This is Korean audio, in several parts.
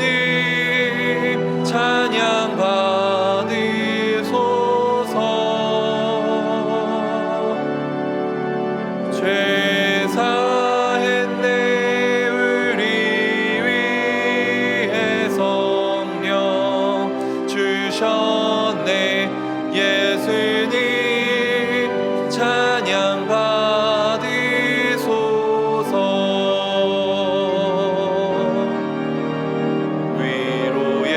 예수님 찬양 받으소서. 죄 사했네 우리 위해 성령 주셨네. 예수님 찬양 받으소서. 위로의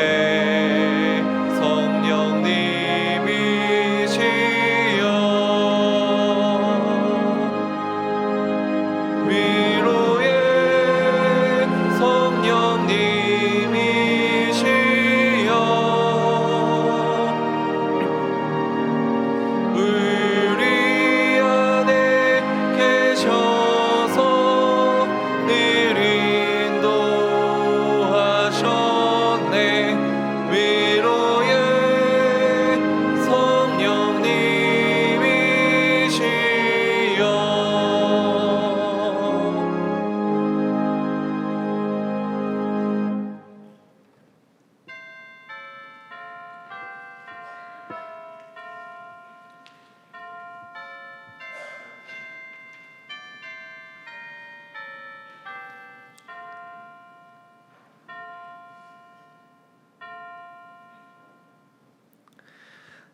성령님이시여 위로의 성령님이시여 우리 안에 계셔서 늘 인도하셨네. 위로의 성령님이시여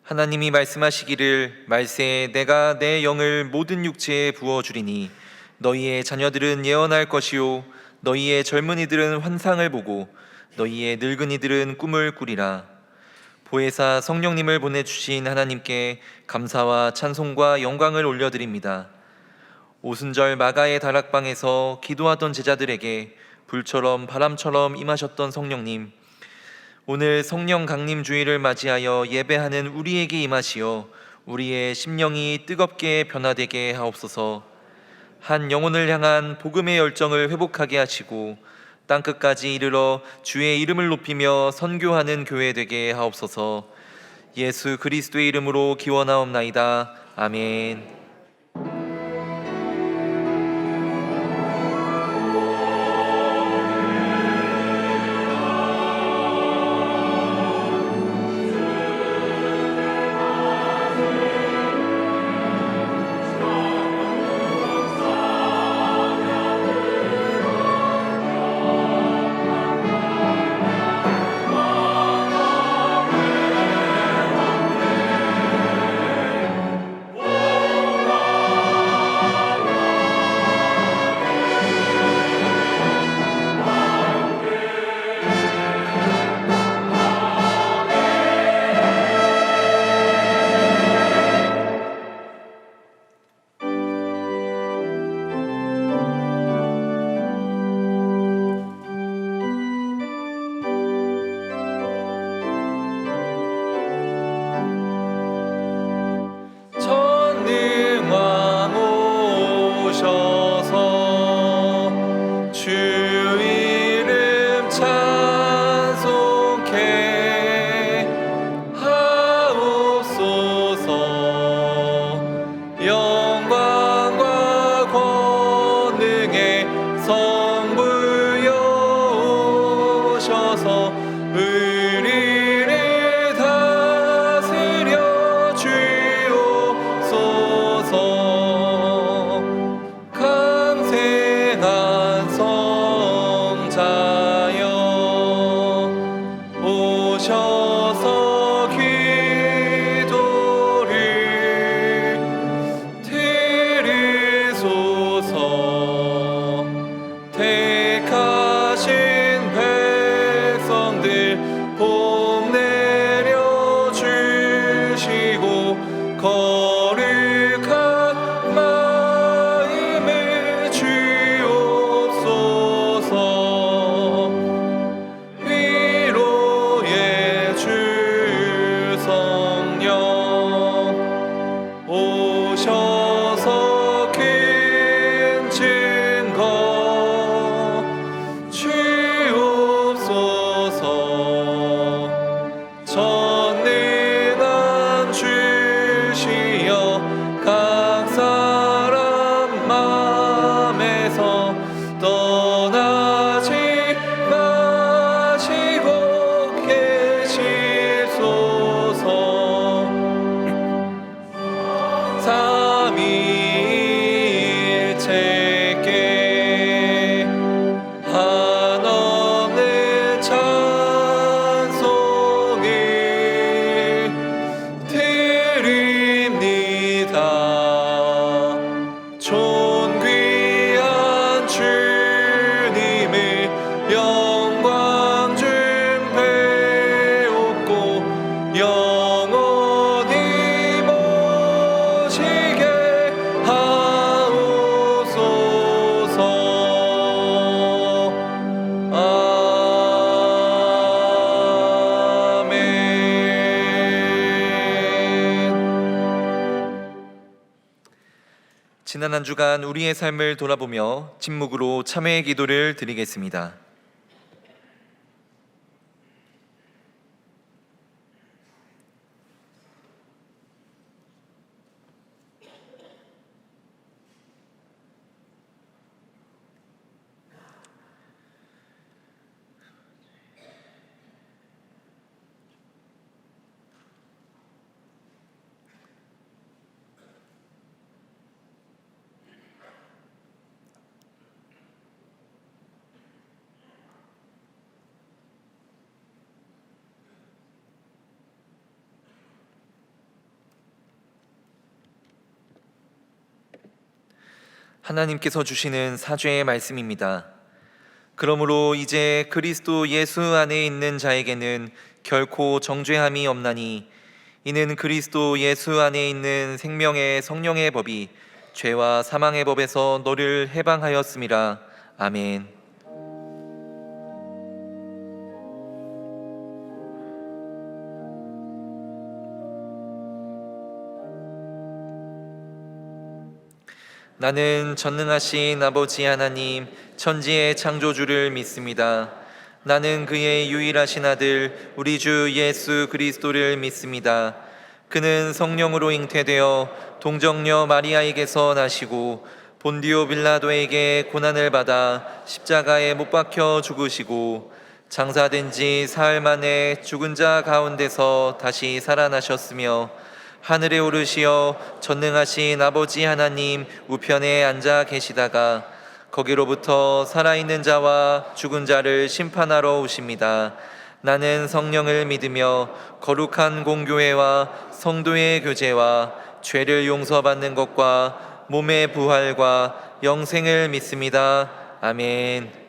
하나님이 말씀하시기를 말세에 내가 내 영을 모든 육체에 부어주리니 너희의 자녀들은 예언할 것이요 너희의 젊은이들은 환상을 보고 너희의 늙은이들은 꿈을 꾸리라. 보혜사 성령님을 보내주신 하나님께 감사와 찬송과 영광을 올려드립니다. 오순절 마가의 다락방에서 기도하던 제자들에게 불처럼 바람처럼 임하셨던 성령님, 오늘 성령 강림 주일을 맞이하여 예배하는 우리에게 임하시어 우리의 심령이 뜨겁게 변화되게 하옵소서. 한 영혼을 향한 복음의 열정을 회복하게 하시고 땅끝까지 이르러 주의 이름을 높이며 선교하는 교회 되게 하옵소서. 예수 그리스도의 이름으로 기원하옵나이다. 아멘. 전능왕 오셔서 주 이름 찬송케 하옵소서. 영광과 권능의 성부여 오셔서 우리를 다스려 주옵소서. 강생한 성자여 오셔서 기도를 들으소서. 택하신 백성들 보 지난 한 주간 우리의 삶을 돌아보며 침묵으로 참회의 기도를 드리겠습니다. 하나님께서 주시는 사죄의 말씀입니다. 그러므로 이제 그리스도 예수 안에 있는 자에게는 결코 정죄함이 없나니 이는 그리스도 예수 안에 있는 생명의 성령의 법이 죄와 사망의 법에서 너를 해방하였음이라. 아멘. 나는 전능하신 아버지 하나님 천지의 창조주를 믿습니다. 나는 그의 유일하신 아들 우리 주 예수 그리스도를 믿습니다. 그는 성령으로 잉태되어 동정녀 마리아에게서 나시고 본디오 빌라도에게 고난을 받아 십자가에 못 박혀 죽으시고 장사된 지 사흘 만에 죽은 자 가운데서 다시 살아나셨으며 하늘에 오르시어 전능하신 아버지 하나님 우편에 앉아 계시다가 거기로부터 살아있는 자와 죽은 자를 심판하러 오십니다. 나는 성령을 믿으며 거룩한 공교회와 성도의 교제와 죄를 용서받는 것과 몸의 부활과 영생을 믿습니다. 아멘.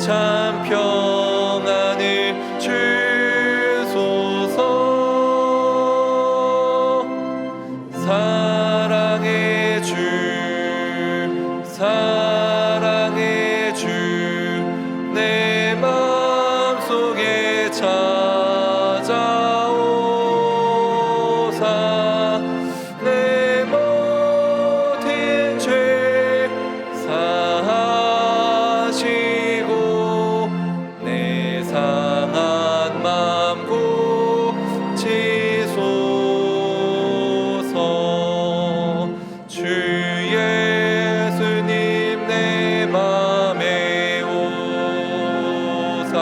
참 평안을 주소서. 사랑의 주 사랑의 주 내 마음속에 찾아오사 내 모든 죄 사하시고 내 상한 맘 고치소서. 주 예수님 내 맘에 오사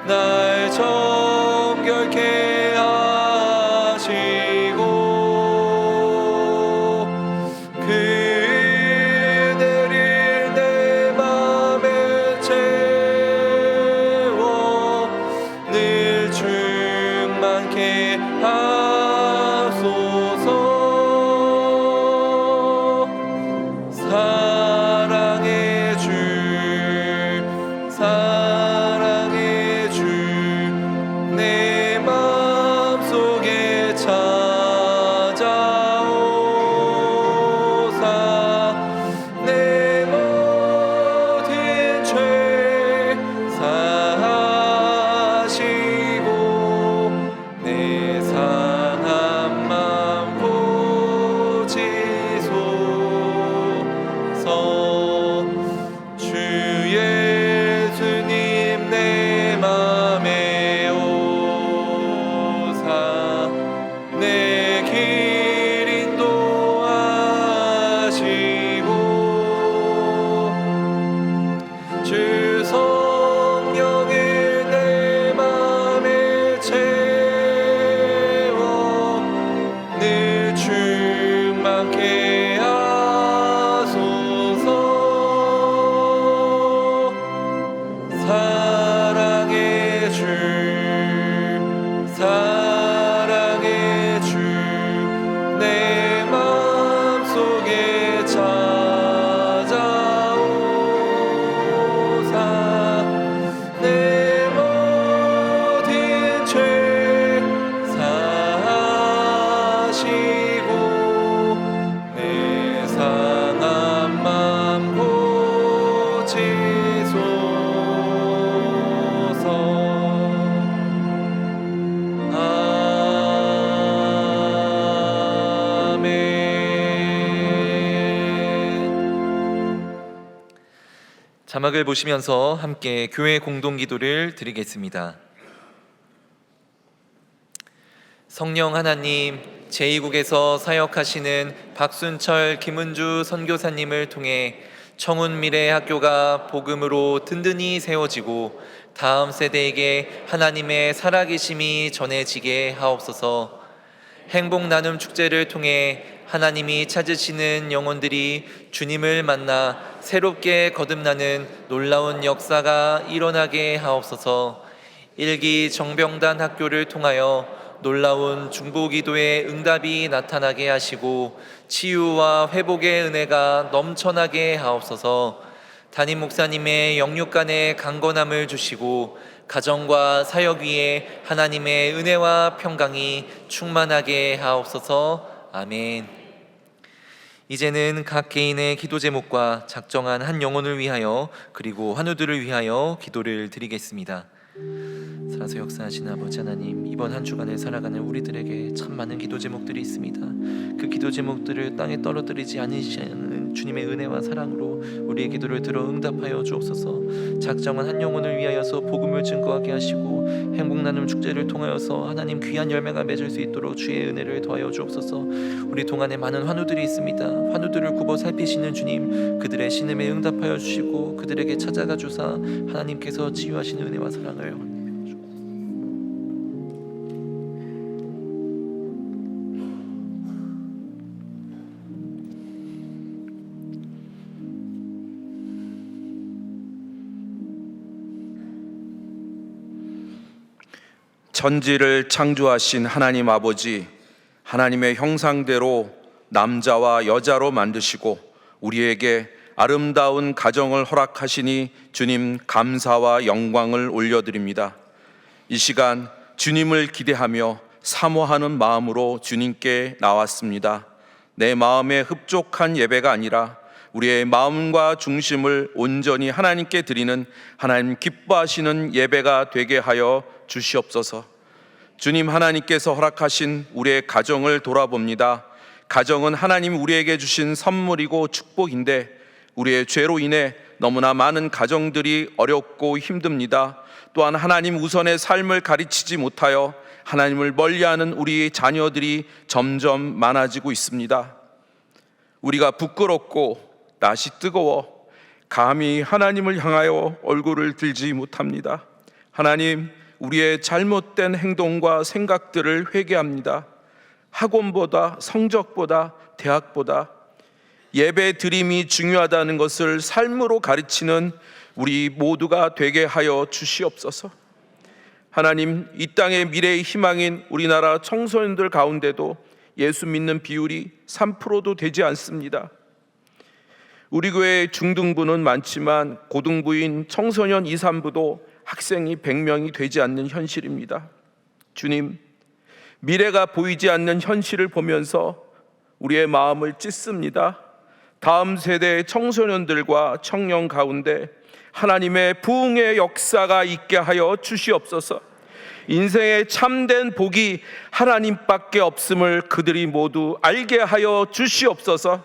날 정결케 하시고 그대를 내 맘에 채워 늘 충만케 하소서. 사랑의 자막을 보시면서 함께 교회 공동기도를 드리겠습니다. 성령 하나님, 제2국에서 사역하시는 박순철, 김은주 선교사님을 통해 청운미래학교가 복음으로 든든히 세워지고 다음 세대에게 하나님의 살아계심이 전해지게 하옵소서. 행복나눔 축제를 통해 하나님이 찾으시는 영혼들이 주님을 만나 새롭게 거듭나는 놀라운 역사가 일어나게 하옵소서. 일기 정병단 학교를 통하여 놀라운 중보기도의 응답이 나타나게 하시고 치유와 회복의 은혜가 넘쳐나게 하옵소서. 담임 목사님의 영육간의 강건함을 주시고 가정과 사역 위에 하나님의 은혜와 평강이 충만하게 하옵소서. 아멘. 이제는 각 개인의 기도 제목과 작정한 한 영혼을 위하여 그리고 환우들을 위하여 기도를 드리겠습니다. 살아서 역사하신 아버지 하나님, 이번 한 주간을 살아가는 우리들에게 참 많은 기도 제목들이 있습니다. 그 기도 제목들을 땅에 떨어뜨리지 않으시는 주님의 은혜와 사랑으로 우리의 기도를 들어 응답하여 주옵소서. 작정한 한 영혼을 위하여서 복음을 증거하게 하시고 행복나눔 축제를 통하여서 하나님 귀한 열매가 맺을 수 있도록 주의 은혜를 더하여 주옵소서. 우리 동안에 많은 환우들이 있습니다. 환우들을 굽어 살피시는 주님, 그들의 신음에 응답하여 주시고 그들에게 찾아가 주사 하나님께서 치유하시는 은혜와 사랑을 천지를 창조하신 하나님 아버지, 하나님의 형상대로 남자와 여자로 만드시고 우리에게 아름다운 가정을 허락하시니 주님 감사와 영광을 올려드립니다. 이 시간 주님을 기대하며 사모하는 마음으로 주님께 나왔습니다. 내 마음에 흡족한 예배가 아니라 우리의 마음과 중심을 온전히 하나님께 드리는 하나님 기뻐하시는 예배가 되게 하여 주시옵소서. 주님, 하나님께서 허락하신 우리의 가정을 돌아봅니다. 가정은 하나님 우리에게 주신 선물이고 축복인데 우리의 죄로 인해 너무나 많은 가정들이 어렵고 힘듭니다. 또한 하나님 우선의 삶을 가르치지 못하여 하나님을 멀리하는 우리 자녀들이 점점 많아지고 있습니다. 우리가 부끄럽고 낯이 뜨거워 감히 하나님을 향하여 얼굴을 들지 못합니다. 하나님, 우리의 잘못된 행동과 생각들을 회개합니다. 학원보다, 성적보다, 대학보다 예배 드림이 중요하다는 것을 삶으로 가르치는 우리 모두가 되게 하여 주시옵소서. 하나님, 이 땅의 미래의 희망인 우리나라 청소년들 가운데도 예수 믿는 비율이 3%도 되지 않습니다. 우리 교회 중등부는 많지만 고등부인 청소년 2, 3부도 학생이 100명이 되지 않는 현실입니다. 주님, 미래가 보이지 않는 현실을 보면서 우리의 마음을 찢습니다. 다음 세대의 청소년들과 청년 가운데 하나님의 부흥의 역사가 있게 하여 주시옵소서. 인생의 참된 복이 하나님밖에 없음을 그들이 모두 알게 하여 주시옵소서.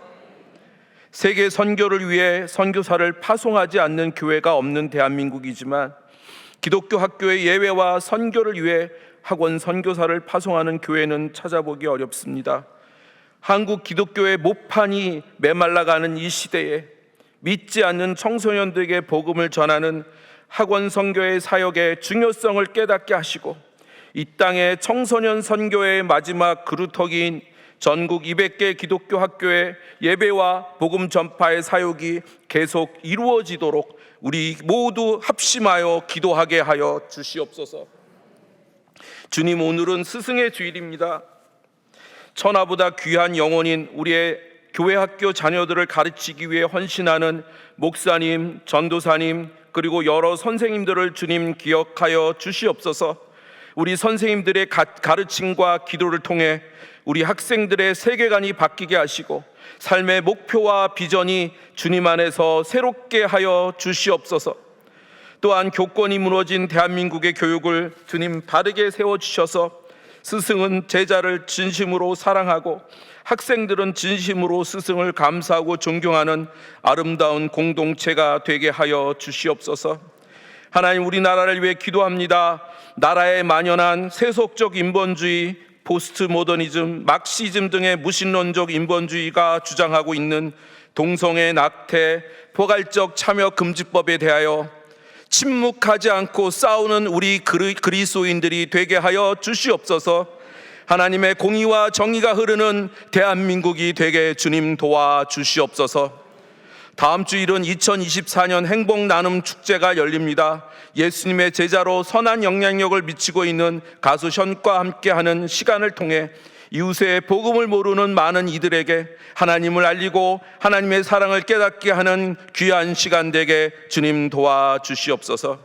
세계 선교를 위해 선교사를 파송하지 않는 교회가 없는 대한민국이지만 기독교 학교의 예외와 선교를 위해 학원 선교사를 파송하는 교회는 찾아보기 어렵습니다. 한국 기독교의 모판이 메말라가는 이 시대에 믿지 않는 청소년들에게 복음을 전하는 학원 선교의 사역의 중요성을 깨닫게 하시고 이 땅의 청소년 선교의 마지막 그루터기인 전국 200개 기독교 학교의 예배와 복음 전파의 사역이 계속 이루어지도록 우리 모두 합심하여 기도하게 하여 주시옵소서. 주님, 오늘은 스승의 주일입니다. 천하보다 귀한 영혼인 우리의 교회 학교 자녀들을 가르치기 위해 헌신하는 목사님, 전도사님, 그리고 여러 선생님들을 주님 기억하여 주시옵소서. 우리 선생님들의 가르침과 기도를 통해 우리 학생들의 세계관이 바뀌게 하시고 삶의 목표와 비전이 주님 안에서 새롭게 하여 주시옵소서. 또한 교권이 무너진 대한민국의 교육을 주님 바르게 세워주셔서 스승은 제자를 진심으로 사랑하고 학생들은 진심으로 스승을 감사하고 존경하는 아름다운 공동체가 되게 하여 주시옵소서. 하나님, 우리나라를 위해 기도합니다. 나라에 만연한 세속적 인본주의, 포스트 모더니즘, 막시즘 등의 무신론적 인본주의가 주장하고 있는 동성애 낙태, 포괄적 참여 금지법에 대하여 침묵하지 않고 싸우는 우리 그리스도인들이 되게 하여 주시옵소서. 하나님의 공의와 정의가 흐르는 대한민국이 되게 주님 도와 주시옵소서. 다음 주일은 2024년 행복 나눔 축제가 열립니다. 예수님의 제자로 선한 영향력을 미치고 있는 가수 션과 함께하는 시간을 통해 이웃의 복음을 모르는 많은 이들에게 하나님을 알리고 하나님의 사랑을 깨닫게 하는 귀한 시간 되게 주님 도와주시옵소서.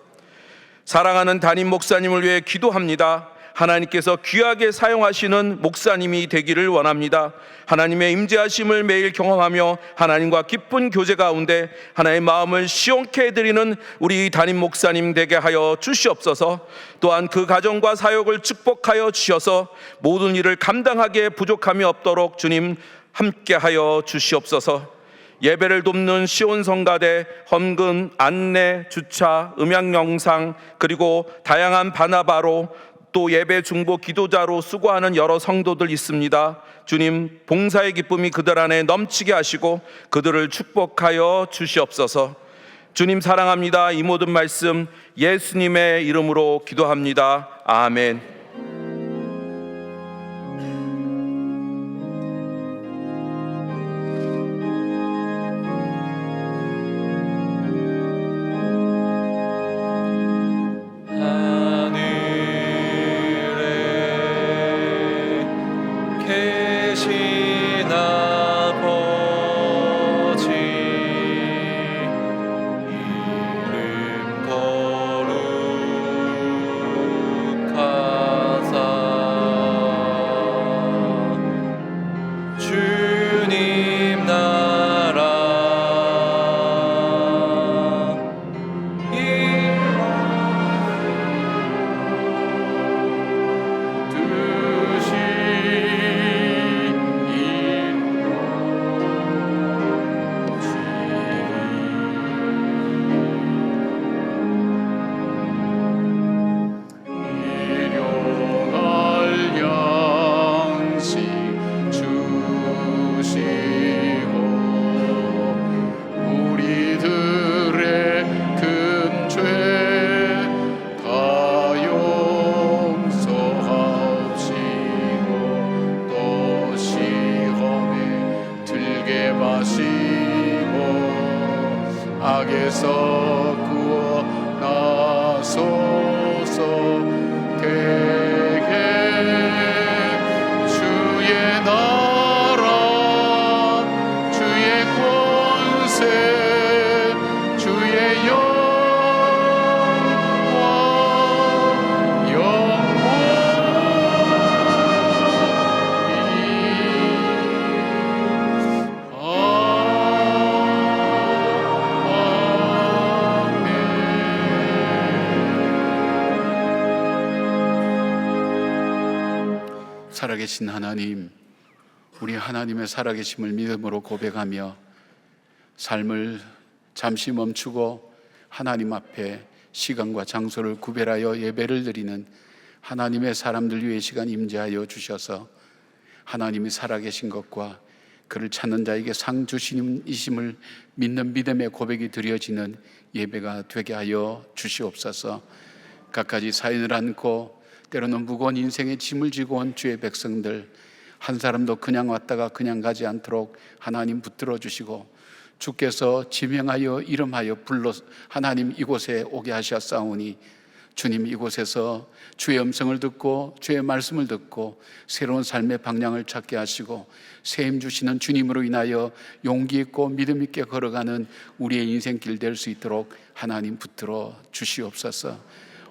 사랑하는 담임 목사님을 위해 기도합니다. 하나님께서 귀하게 사용하시는 목사님이 되기를 원합니다. 하나님의 임재하심을 매일 경험하며 하나님과 깊은 교제 가운데 하나의 마음을 시원케 해드리는 우리 담임 목사님 되게 하여 주시옵소서. 또한 그 가정과 사역을 축복하여 주셔서 모든 일을 감당하기에 부족함이 없도록 주님 함께하여 주시옵소서. 예배를 돕는 시온성가대, 헌금, 안내, 주차, 음향 영상, 그리고 다양한 바나바로 또 예배 중보 기도자로 수고하는 여러 성도들 있습니다. 주님, 봉사의 기쁨이 그들 안에 넘치게 하시고 그들을 축복하여 주시옵소서. 주님 사랑합니다. 이 모든 말씀 예수님의 이름으로 기도합니다. 아멘. 계신 아버지, 이름 거룩하사 주님 나라 악에서 구원하소서. 되게 주의 나라, 주의 권세, 주의 영광, 살아계신 하나님, 우리 하나님의 살아계심을 믿음으로 고백하며 삶을 잠시 멈추고 하나님 앞에 시간과 장소를 구별하여 예배를 드리는 하나님의 사람들 위해 시간 임재하여 주셔서 하나님이 살아계신 것과 그를 찾는 자에게 상 주시님이심을 믿는 믿음의 고백이 드려지는 예배가 되게 하여 주시옵소서. 갖가지 사연을 안고 때로는 무거운 인생의 짐을 지고 온 주의 백성들, 한 사람도 그냥 왔다가 그냥 가지 않도록 하나님 붙들어 주시고, 주께서 지명하여 이름하여 불러 하나님 이곳에 오게 하셨사오니 주님 이곳에서 주의 음성을 듣고 주의 말씀을 듣고 새로운 삶의 방향을 찾게 하시고 새 힘 주시는 주님으로 인하여 용기 있고 믿음 있게 걸어가는 우리의 인생길 될 수 있도록 하나님 붙들어 주시옵소서.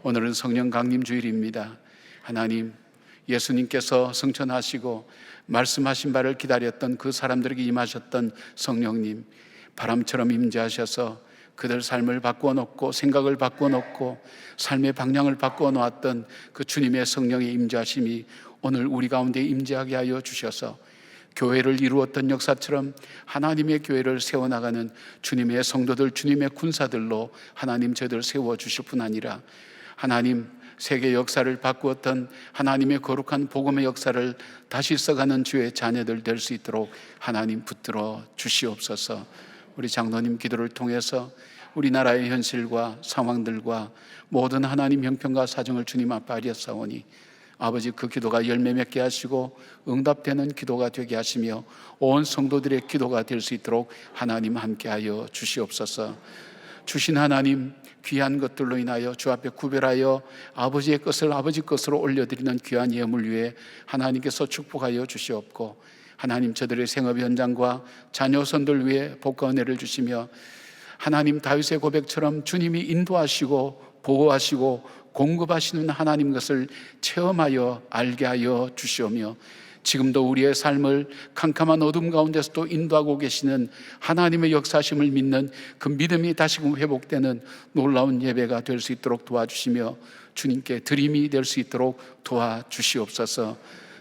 오늘은 성령 강림 주일입니다. 하나님, 예수님께서 성천하시고 말씀하신 바를 기다렸던 그 사람들에게 임하셨던 성령님, 바람처럼 임재하셔서 그들 삶을 바꾸어 놓고 생각을 바꾸어 놓고 삶의 방향을 바꾸어 놓았던 그 주님의 성령의 임재하심이 오늘 우리 가운데 임재하게 하여 주셔서 교회를 이루었던 역사처럼 하나님의 교회를 세워나가는 주님의 성도들, 주님의 군사들로 하나님 저희들 세워주실 뿐 아니라 하나님 세계 역사를 바꾸었던 하나님의 거룩한 복음의 역사를 다시 써가는 주의 자녀들 될 수 있도록 하나님 붙들어 주시옵소서. 우리 장로님 기도를 통해서 우리나라의 현실과 상황들과 모든 하나님 형편과 사정을 주님 앞에 아뢰었사오니 아버지 그 기도가 열매 맺게 하시고 응답되는 기도가 되게 하시며 온 성도들의 기도가 될 수 있도록 하나님 함께하여 주시옵소서. 주신 하나님 귀한 것들로 인하여 주 앞에 구별하여 아버지의 것을 아버지 것으로 올려드리는 귀한 예물 위에 하나님께서 축복하여 주시옵고 하나님 저들의 생업 현장과 자녀선들 위에 복과 은혜를 주시며 하나님 다윗의 고백처럼 주님이 인도하시고 보호하시고 공급하시는 하나님 것을 체험하여 알게 하여 주시오며 지금도 우리의 삶을 캄캄한 어둠 가운데서도 인도하고 계시는 하나님의 역사심을 믿는 그 믿음이 다시금 회복되는 놀라운 예배가 될 수 있도록 도와주시며 주님께 드림이 될 수 있도록 도와주시옵소서.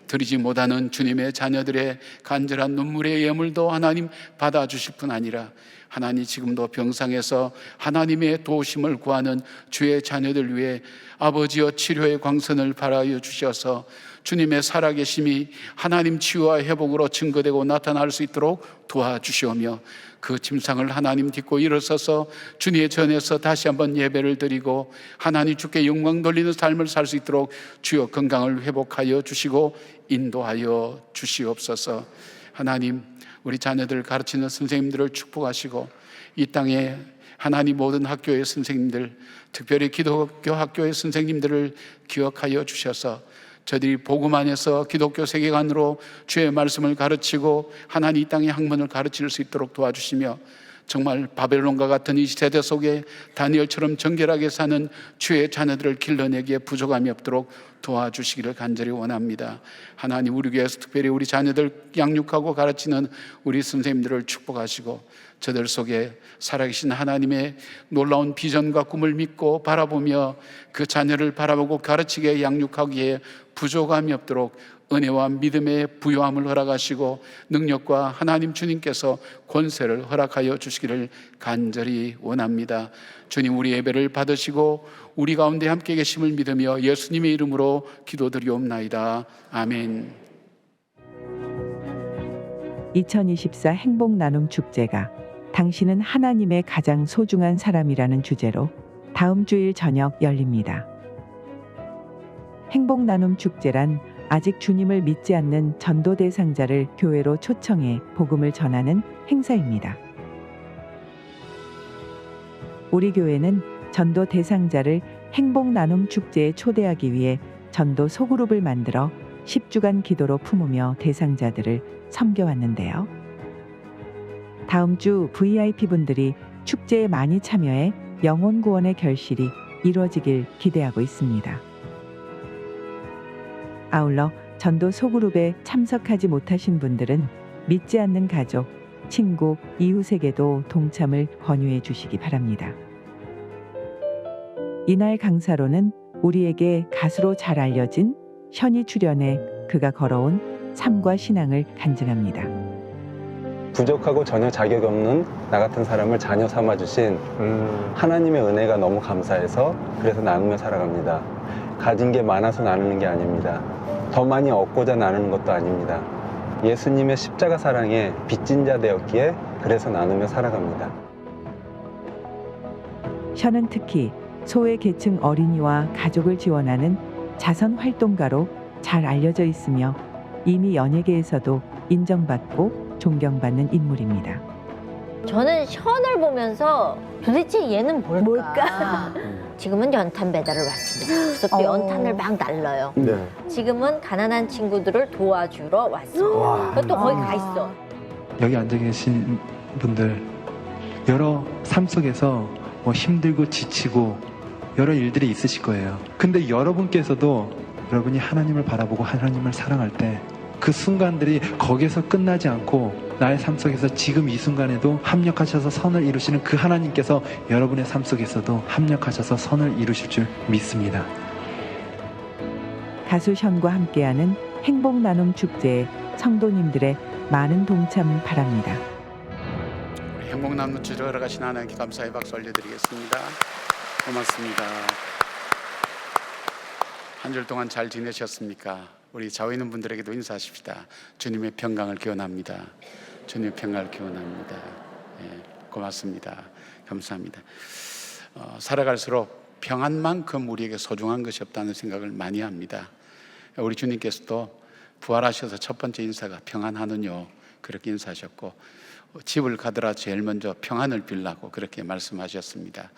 드리지 못하는 주님의 자녀들의 간절한 눈물의 예물도 하나님 받아주실 뿐 아니라 하나님 지금도 병상에서 하나님의 도우심을 구하는 주의 자녀들 위해 아버지여 치료의 광선을 발하여 주셔서 주님의 살아계심이 하나님 치유와 회복으로 증거되고 나타날 수 있도록 도와주시오며 그 침상을 하나님 딛고 일어서서 주님의 전에서 다시 한번 예배를 드리고 하나님 주께 영광 돌리는 삶을 살 수 있도록 주여 건강을 회복하여 주시고 인도하여 주시옵소서. 하나님 우리 자녀들을 가르치는 선생님들을 축복하시고 이 땅에 하나님 모든 학교의 선생님들, 특별히 기독교 학교의 선생님들을 기억하여 주셔서 저들이 복음 안에서 기독교 세계관으로 주의 말씀을 가르치고 하나님 이 땅의 학문을 가르칠 수 있도록 도와주시며 정말 바벨론과 같은 이 세대 속에 다니엘처럼 정결하게 사는 주의 자녀들을 길러내기에 부족함이 없도록 도와주시기를 간절히 원합니다. 하나님 우리 교회에서 특별히 우리 자녀들 양육하고 가르치는 우리 선생님들을 축복하시고 저들 속에 살아계신 하나님의 놀라운 비전과 꿈을 믿고 바라보며 그 자녀를 바라보고 가르치게 양육하기에 부족함이 없도록 은혜와 믿음의 부요함을 허락하시고 능력과 하나님 주님께서 권세를 허락하여 주시기를 간절히 원합니다. 주님 우리 예배를 받으시고 우리 가운데 함께 계심을 믿으며 예수님의 이름으로 기도드리옵나이다. 아멘. 2024 행복 나눔 축제가 당신은 하나님의 가장 소중한 사람이라는 주제로 다음 주일 저녁 열립니다. 행복 나눔 축제란 아직 주님을 믿지 않는 전도 대상자를 교회로 초청해 복음을 전하는 행사입니다. 우리 교회는 전도 대상자를 행복 나눔 축제에 초대하기 위해 전도 소그룹을 만들어 10주간 기도로 품으며 대상자들을 섬겨왔는데요. 다음 주 VIP분들이 축제에 많이 참여해 영혼 구원의 결실이 이루어지길 기대하고 있습니다. 아울러 전도 소그룹에 참석하지 못하신 분들은 믿지 않는 가족, 친구, 이웃에게도 동참을 권유해 주시기 바랍니다. 이날 강사로는 우리에게 가수로 잘 알려진 현이 출연해 그가 걸어온 삶과 신앙을 간증합니다. 부족하고 전혀 자격이 없는 나 같은 사람을 자녀 삼아주신 하나님의 은혜가 너무 감사해서 그래서 나누며 살아갑니다. 가진 게 많아서 나누는 게 아닙니다. 더 많이 얻고자 나누는 것도 아닙니다. 예수님의 십자가 사랑에 빚진 자 되었기에 그래서 나누며 살아갑니다. 현은 특히 소외 계층 어린이와 가족을 지원하는 자선 활동가로 잘 알려져 있으며 이미 연예계에서도 인정받고 존경받는 인물입니다. 저는 현을 보면서 도대체 얘는 뭘까? 지금은 연탄 배달을 왔습니다. 그래서 또 연탄을 막 날라요. 네. 지금은 가난한 친구들을 도와주러 왔습니다. 또 거기 가 있어. 여기 앉아 계신 분들 여러 삶 속에서 뭐 힘들고 지치고 여러 일들이 있으실 거예요. 근데 여러분께서도 여러분이 하나님을 바라보고 하나님을 사랑할 때 그 순간들이 거기에서 끝나지 않고 나의 삶 속에서 지금 이 순간에도 합력하셔서 선을 이루시는 그 하나님께서 여러분의 삶 속에서도 합력하셔서 선을 이루실 줄 믿습니다. 가수 현과 함께하는 행복 나눔 축제에 성도님들의 많은 동참 바랍니다. 우리 행복 나눔 주러 가신 하나님께 감사의 박수 올려드리겠습니다. 고맙습니다. 한 주 동안 잘 지내셨습니까? 우리 좌우에 있는 분들에게도 인사하십시다. 주님의 평강을 기원합니다. 주님의 평강을 기원합니다. 고맙습니다. 감사합니다. 살아갈수록 평안만큼 우리에게 소중한 것이 없다는 생각을 많이 합니다. 우리 주님께서도 부활하셔서 첫 번째 인사가 평안하느뇨 그렇게 인사하셨고, 집을 가더라 제일 먼저 평안을 빌라고 그렇게 말씀하셨습니다.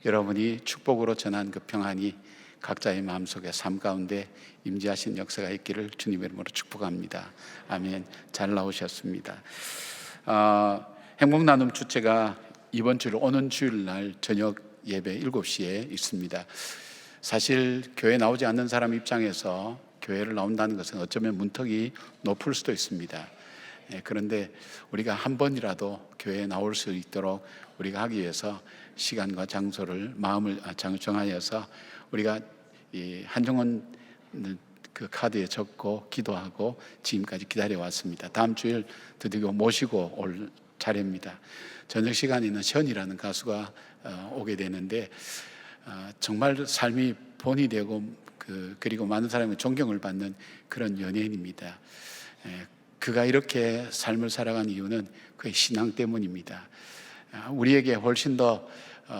여러분이 축복으로 전한 그 평안이 각자의 마음속에 삶 가운데 임재하신 역사가 있기를 주님의 이름으로 축복합니다. 아멘. 잘 나오셨습니다. 행복 나눔 주체가 이번 주일 오는 주일날 저녁 예배 7시에 있습니다. 사실 교회 나오지 않는 사람 입장에서 교회를 나온다는 것은 어쩌면 문턱이 높을 수도 있습니다. 그런데 우리가 한 번이라도 교회에 나올 수 있도록 우리가 하기 위해서 시간과 장소를 마음을 정하여서 우리가 이 한정원 그 카드에 적고 기도하고 지금까지 기다려 왔습니다. 다음 주일 드디어 모시고 올 차례입니다. 저녁 시간에는 션이라는 가수가 오게 되는데 정말 삶이 본이 되고 그리고 많은 사람의 존경을 받는 그런 연예인입니다. 그가 이렇게 삶을 살아간 이유는 그의 신앙 때문입니다. 우리에게 훨씬 더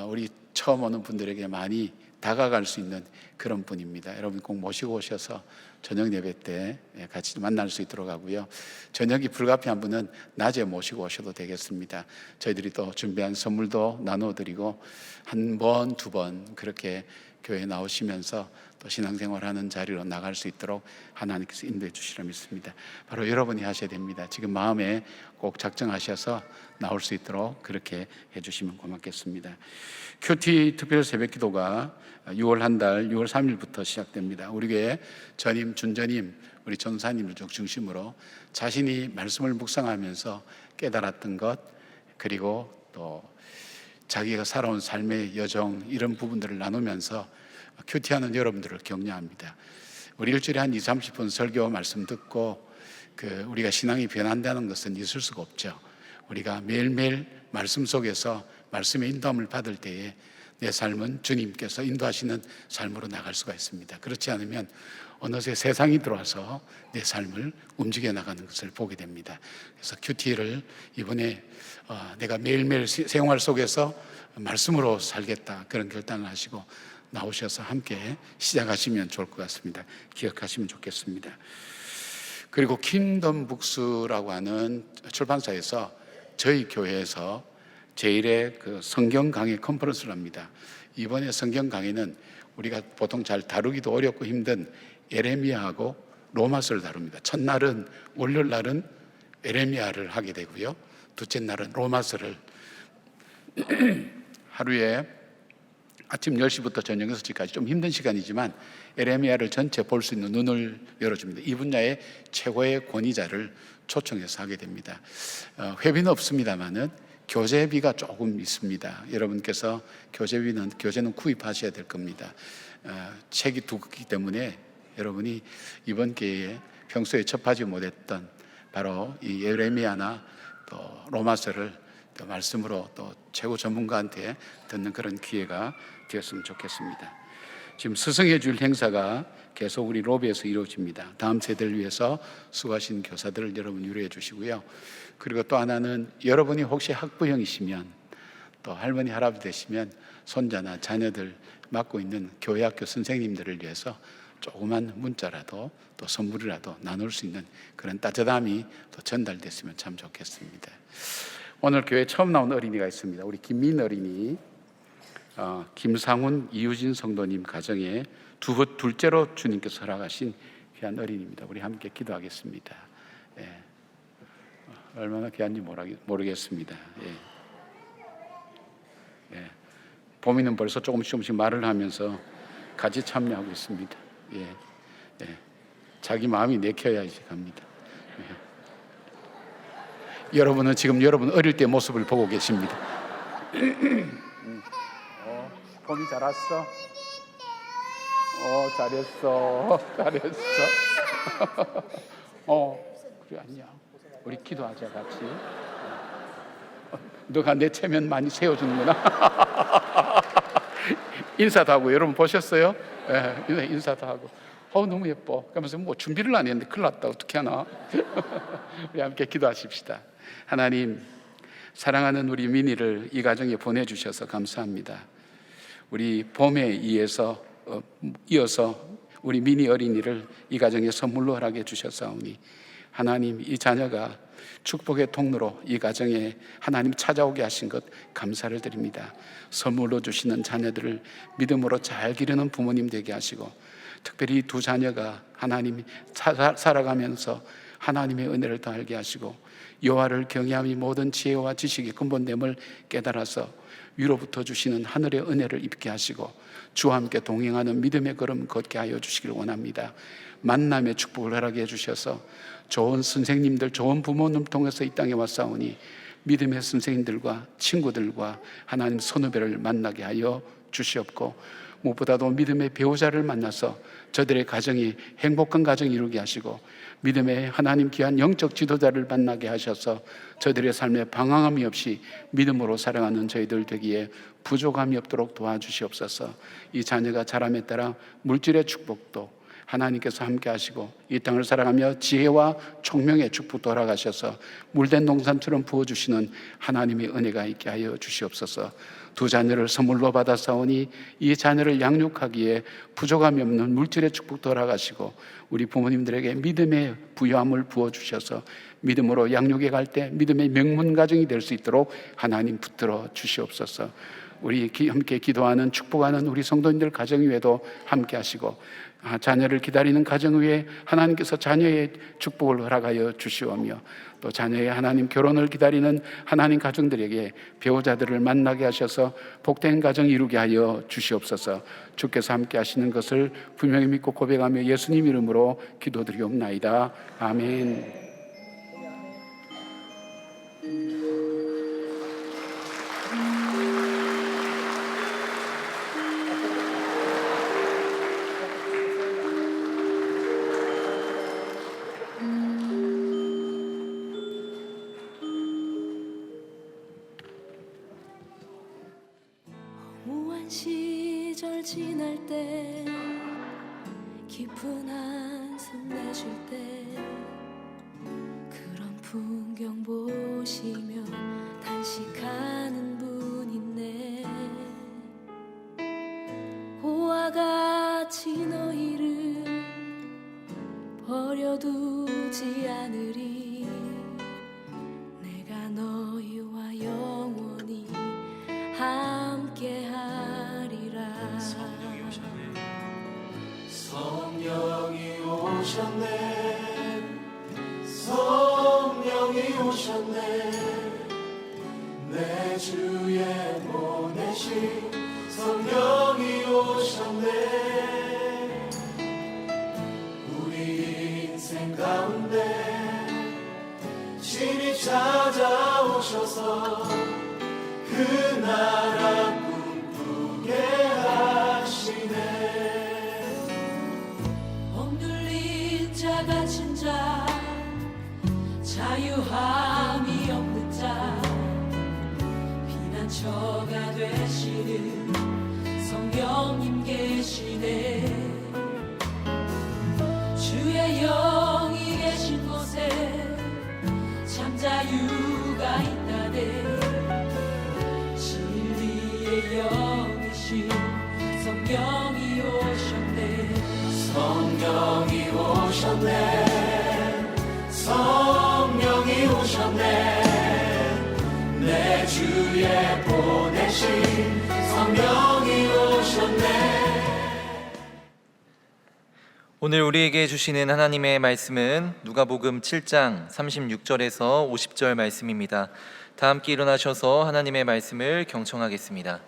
우리 처음 오는 분들에게 많이 다가갈 수 있는 그런 분입니다. 여러분 꼭 모시고 오셔서 저녁 예배 때 같이 만날 수 있도록 하고요. 저녁이 불가피한 분은 낮에 모시고 오셔도 되겠습니다. 저희들이 또 준비한 선물도 나눠드리고 한 번, 두 번 그렇게 교회에 나오시면서 또 신앙생활하는 자리로 나갈 수 있도록 하나님께서 인도해 주시리라 믿습니다. 바로 여러분이 하셔야 됩니다. 지금 마음에 꼭 작정하셔서 나올 수 있도록 그렇게 해주시면 고맙겠습니다. 큐티 특별 새벽기도가 6월 한 달 6월 3일부터 시작됩니다. 우리 교회 전임, 준전임, 우리 전사님을 중심으로 자신이 말씀을 묵상하면서 깨달았던 것, 그리고 또 자기가 살아온 삶의 여정, 이런 부분들을 나누면서 큐티하는 여러분들을 격려합니다. 우리 일주일에 한 20-30분 설교 말씀 듣고 우리가 신앙이 변한다는 것은 있을 수가 없죠. 우리가 매일매일 말씀 속에서 말씀의 인도함을 받을 때에 내 삶은 주님께서 인도하시는 삶으로 나갈 수가 있습니다. 그렇지 않으면 어느새 세상이 들어와서 내 삶을 움직여 나가는 것을 보게 됩니다. 그래서 큐티를 이번에 내가 매일매일 생활 속에서 말씀으로 살겠다 그런 결단을 하시고 나오셔서 함께 시작하시면 좋을 것 같습니다. 기억하시면 좋겠습니다. 그리고 킹덤 북스라고 하는 출판사에서 저희 교회에서 제1회 그 성경 강의 컨퍼런스를 합니다. 이번에 성경 강의는 우리가 보통 잘 다루기도 어렵고 힘든 에레미야하고 로마서를 다룹니다. 첫날은 월요일 날은 에레미야를 하게 되고요. 둘째 날은 로마서를 하루에 아침 10시부터 저녁 6시까지 좀 힘든 시간이지만 에레미야를 전체 볼 수 있는 눈을 열어줍니다. 이 분야의 최고의 권위자를 초청해서 하게 됩니다. 회비는 없습니다만은 교재비가 조금 있습니다. 여러분께서 교재는 구입하셔야 될 겁니다. 책이 두껍기 때문에 여러분이 이번 기회에 평소에 접하지 못했던 바로 이 에레미야나 또 로마서를 또 말씀으로 또 최고 전문가한테 듣는 그런 기회가 되었으면 좋겠습니다. 지금 스승의 주일 행사가 계속 우리 로비에서 이루어집니다. 다음 세대를 위해서 수고하신 교사들을 여러분 위로해 주시고요. 그리고 또 하나는 여러분이 혹시 학부형이시면 또 할머니 할아버지 되시면 손자나 자녀들 맡고 있는 교회 학교 선생님들을 위해서 조그만 문자라도 또 선물이라도 나눌 수 있는 그런 따뜻함이 또 전달됐으면 참 좋겠습니다. 오늘 교회 처음 나온 어린이가 있습니다. 우리 김민 어린이, 김상훈, 이유진 성도님 가정에 둘째로 주님께서 허락하신 귀한 어린이입니다. 우리 함께 기도하겠습니다. 예. 얼마나 귀한지 모르겠습니다. 예. 예. 봄이는 벌써 조금씩 말을 하면서 같이 참여하고 있습니다. 예. 예. 자기 마음이 내켜야 이제 갑니다. 예. 여러분은 지금 여러분 어릴 때 모습을 보고 계십니다. 봄이 잘 왔어? 잘했어. 잘했어. 그래 안녕. 우리 기도하자 같이. 너가 내 체면 많이 세워주는구나. 인사도 하고 여러분 보셨어요? 네, 인사도 하고. 너무 예뻐. 그러면서 뭐 준비를 안 했는데 큰일 났다. 어떻게 하나? 우리 함께 기도하십시다. 하나님, 사랑하는 우리 미니를 이 가정에 보내주셔서 감사합니다. 우리 봄에 이어서 우리 미니 어린이를 이 가정에 선물로 허락해 주셨사오니 하나님, 이 자녀가 축복의 통로로 이 가정에 하나님 찾아오게 하신 것 감사를 드립니다. 선물로 주시는 자녀들을 믿음으로 잘 기르는 부모님 되게 하시고, 특별히 두 자녀가 하나님 살아가면서 하나님의 은혜를 더 알게 하시고, 여호와를 경외함이 모든 지혜와 지식의 근본됨을 깨달아서 위로부터 주시는 하늘의 은혜를 입게 하시고, 주와 함께 동행하는 믿음의 걸음 걷게 하여 주시길 원합니다. 만남의 축복을 허락해 주셔서 좋은 선생님들, 좋은 부모님 통해서 이 땅에 왔사오니 믿음의 선생님들과 친구들과 하나님 선후배를 만나게 하여 주시옵고, 무엇보다도 믿음의 배우자를 만나서 저들의 가정이 행복한 가정 이루게 하시고, 믿음의 하나님 귀한 영적 지도자를 만나게 하셔서 저들의 삶에 방황함이 없이 믿음으로 살아가는 저희들 되기에 부족함이 없도록 도와주시옵소서. 이 자녀가 자람에 따라 물질의 축복도 하나님께서 함께 하시고, 이 땅을 살아가며 지혜와 총명의 축복 돌아가셔서 물된 농산처럼 부어주시는 하나님의 은혜가 있게 하여 주시옵소서. 두 자녀를 선물로 받아사오니 이 자녀를 양육하기에 부족함이 없는 물질의 축복 돌아가시고, 우리 부모님들에게 믿음의 부유함을 부어주셔서 믿음으로 양육에 갈 때 믿음의 명문 가정이 될 수 있도록 하나님 붙들어 주시옵소서. 우리 함께 기도하는 축복하는 우리 성도님들 가정 위에도 함께 하시고, 자녀를 기다리는 가정 위에 하나님께서 자녀의 축복을 허락하여 주시오며, 또 자녀의 하나님 결혼을 기다리는 하나님 가정들에게 배우자들을 만나게 하셔서 복된 가정 이루게 하여 주시옵소서. 주께서 함께 하시는 것을 분명히 믿고 고백하며 예수님 이름으로 기도드리옵나이다. 아멘. 무한 시절 지날 때, 깊은 한숨 내쉴 때, 그런 풍경 보시며 단식하는 분 있네. 고와 같이 너희를 버려두지 않으리. 내가 너희와 영원히 함께 하리라. 성령이 오셨네, 성령이 오셨네, 내 주에 보내신 성령이 오셨네. 우리 인생 가운데 신이 찾아오셔서 그 나라 꿈꾸게 하시네. 억눌린 자 갇힌 자, 자유함이 없는 자, 피난처가 되시는 성령님 계시네. 주의 영이 계신 곳에 참 자유가 있다네. 영이신 성령이 오셨네. 성령이 오셨네, 성령이 오셨네, 내 주에 보내신 성령이 오셨네. 오늘 우리에게 주시는 하나님의 말씀은 누가복음 7장 36절에서 50절 말씀입니다. 다 함께 일어나셔서 하나님의 말씀을 경청하겠습니다.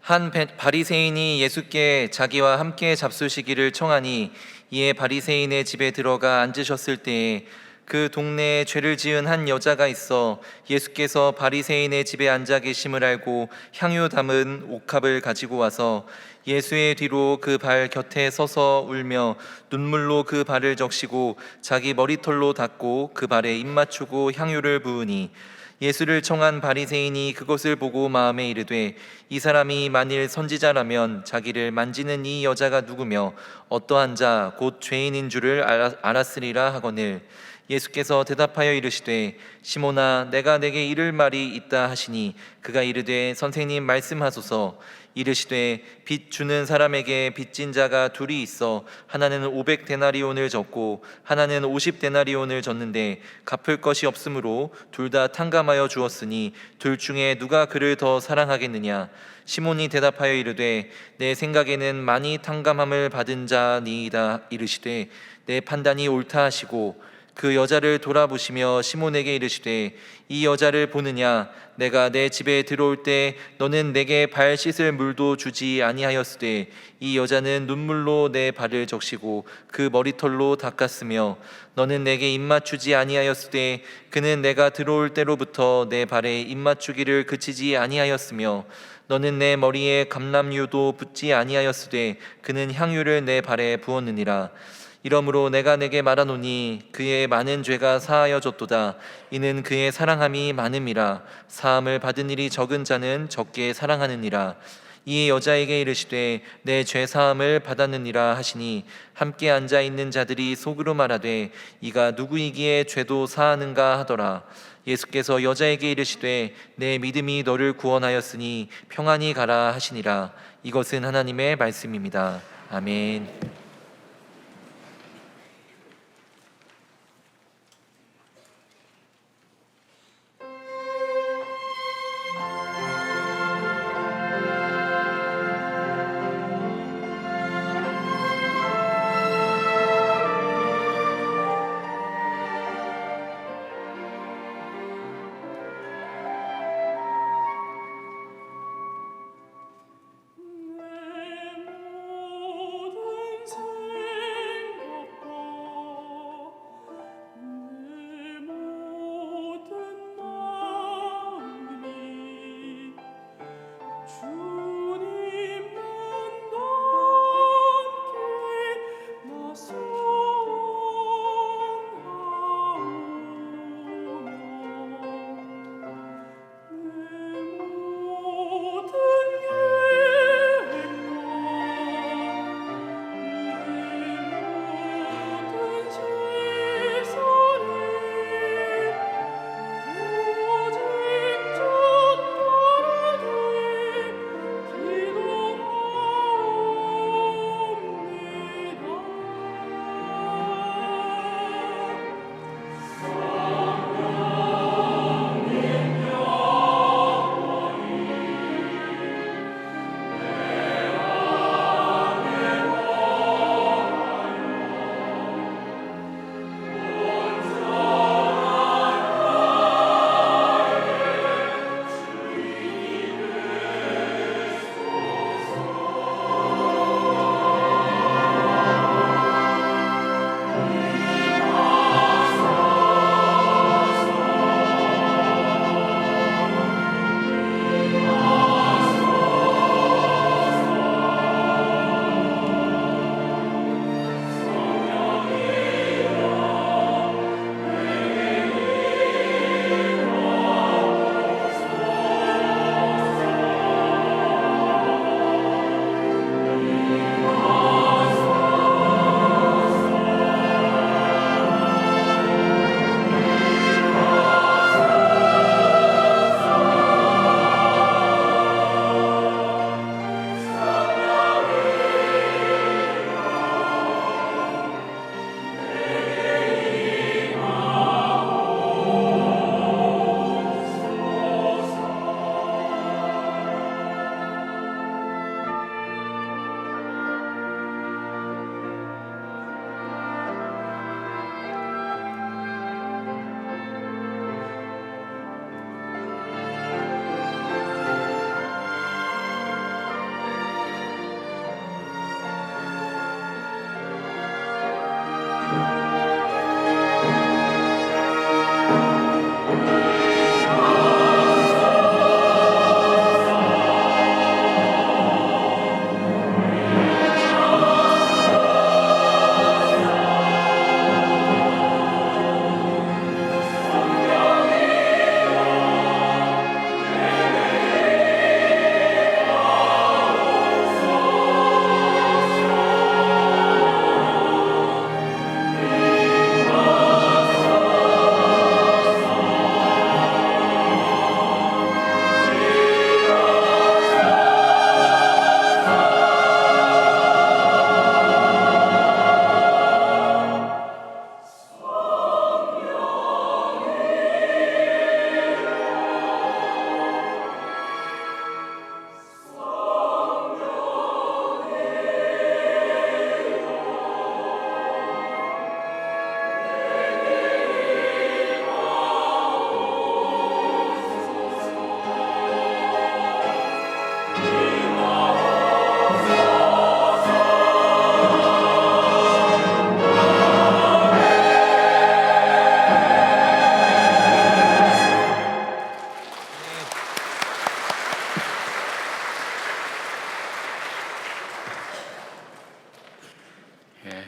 한 바리새인이 예수께 자기와 함께 잡수시기를 청하니, 이에 바리새인의 집에 들어가 앉으셨을 때에 그 동네에 죄를 지은 한 여자가 있어 예수께서 바리새인의 집에 앉아 계심을 알고 향유 담은 옥합을 가지고 와서 예수의 뒤로 그 발 곁에 서서 울며 눈물로 그 발을 적시고 자기 머리털로 닦고 그 발에 입 맞추고 향유를 부으니 예수를 청한 바리새인이 그것을 보고 마음에 이르되 이 사람이 만일 선지자라면 자기를 만지는 이 여자가 누구며 어떠한 자 곧 죄인인 줄을 알았으리라 하거늘 예수께서 대답하여 이르시되 시몬아 내가 내게 이를 말이 있다 하시니 그가 이르되 선생님 말씀하소서. 이르시되 빚 주는 사람에게 빚진 자가 둘이 있어 하나는 500데나리온을 졌고 하나는 50데나리온을 졌는데 갚을 것이 없으므로 둘 다 탕감하여 주었으니 둘 중에 누가 그를 더 사랑하겠느냐. 시몬이 대답하여 이르되 내 생각에는 많이 탕감함을 받은 자니이다. 이르시되 내 판단이 옳다 하시고 그 여자를 돌아보시며 시몬에게 이르시되 이 여자를 보느냐. 내가 내 집에 들어올 때 너는 내게 발 씻을 물도 주지 아니하였으되 이 여자는 눈물로 내 발을 적시고 그 머리털로 닦았으며 너는 내게 입 맞추지 아니하였으되 그는 내가 들어올 때로부터 내 발에 입 맞추기를 그치지 아니하였으며 너는 내 머리에 감람유도 붓지 아니하였으되 그는 향유를 내 발에 부었느니라. 이러므로 내가 내게 말하노니 그의 많은 죄가 사하여졌도다. 이는 그의 사랑함이 많음이라. 사함을 받은 일이 적은 자는 적게 사랑하느니라. 이 여자에게 이르시되 내 죄 사함을 받았느니라 하시니 함께 앉아 있는 자들이 속으로 말하되 이가 누구이기에 죄도 사하는가 하더라. 예수께서 여자에게 이르시되 내 믿음이 너를 구원하였으니 평안히 가라 하시니라. 이것은 하나님의 말씀입니다. 아멘.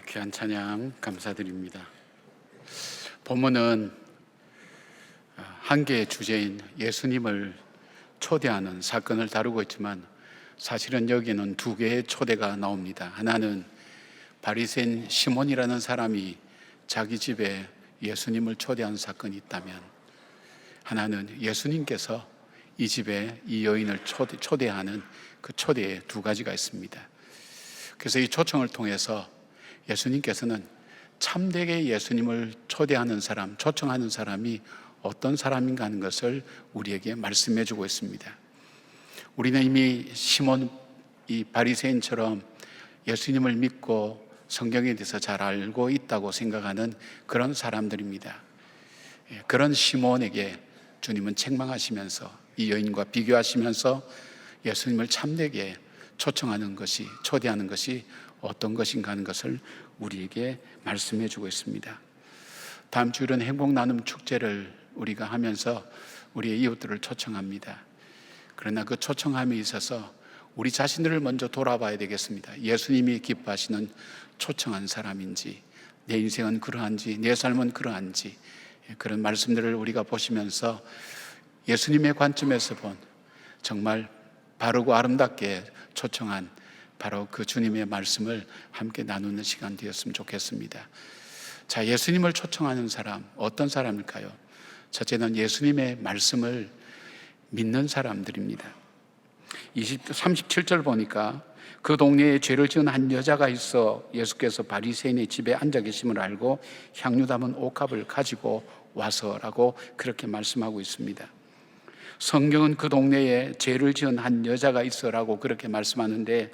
귀한 찬양 감사드립니다. 본문은 한 개의 주제인 예수님을 초대하는 사건을 다루고 있지만 사실은 여기에는 두 개의 초대가 나옵니다. 하나는 바리새인 시몬이라는 사람이 자기 집에 예수님을 초대한 사건이 있다면, 하나는 예수님께서 이 집에 이 여인을 초대하는 그 초대의 두 가지가 있습니다. 그래서 이 초청을 통해서 예수님께서는 참되게 예수님을 초대하는 사람, 초청하는 사람이 어떤 사람인가 하는 것을 우리에게 말씀해 주고 있습니다. 우리는 이미 시몬 이 바리새인처럼 예수님을 믿고 성경에 대해서 잘 알고 있다고 생각하는 그런 사람들입니다. 그런 시몬에게 주님은 책망하시면서 이 여인과 비교하시면서 예수님을 참되게 초청하는 것이, 초대하는 것이 어떤 것인가 하는 것을 우리에게 말씀해 주고 있습니다. 다음 주일은 행복 나눔 축제를 우리가 하면서 우리의 이웃들을 초청합니다. 그러나 그 초청함에 있어서 우리 자신들을 먼저 돌아봐야 되겠습니다. 예수님이 기뻐하시는 초청한 사람인지, 내 인생은 그러한지, 내 삶은 그러한지, 그런 말씀들을 우리가 보시면서 예수님의 관점에서 본 정말 바르고 아름답게 초청한 바로 그 주님의 말씀을 함께 나누는 시간 되었으면 좋겠습니다. 자, 예수님을 초청하는 사람, 어떤 사람일까요? 첫째는 예수님의 말씀을 믿는 사람들입니다. 37절 보니까 그 동네에 죄를 지은 한 여자가 있어 예수께서 바리새인의 집에 앉아 계심을 알고 향유 담은 옥합을 가지고 와서라고 그렇게 말씀하고 있습니다. 성경은 그 동네에 죄를 지은 한 여자가 있어라고 그렇게 말씀하는데,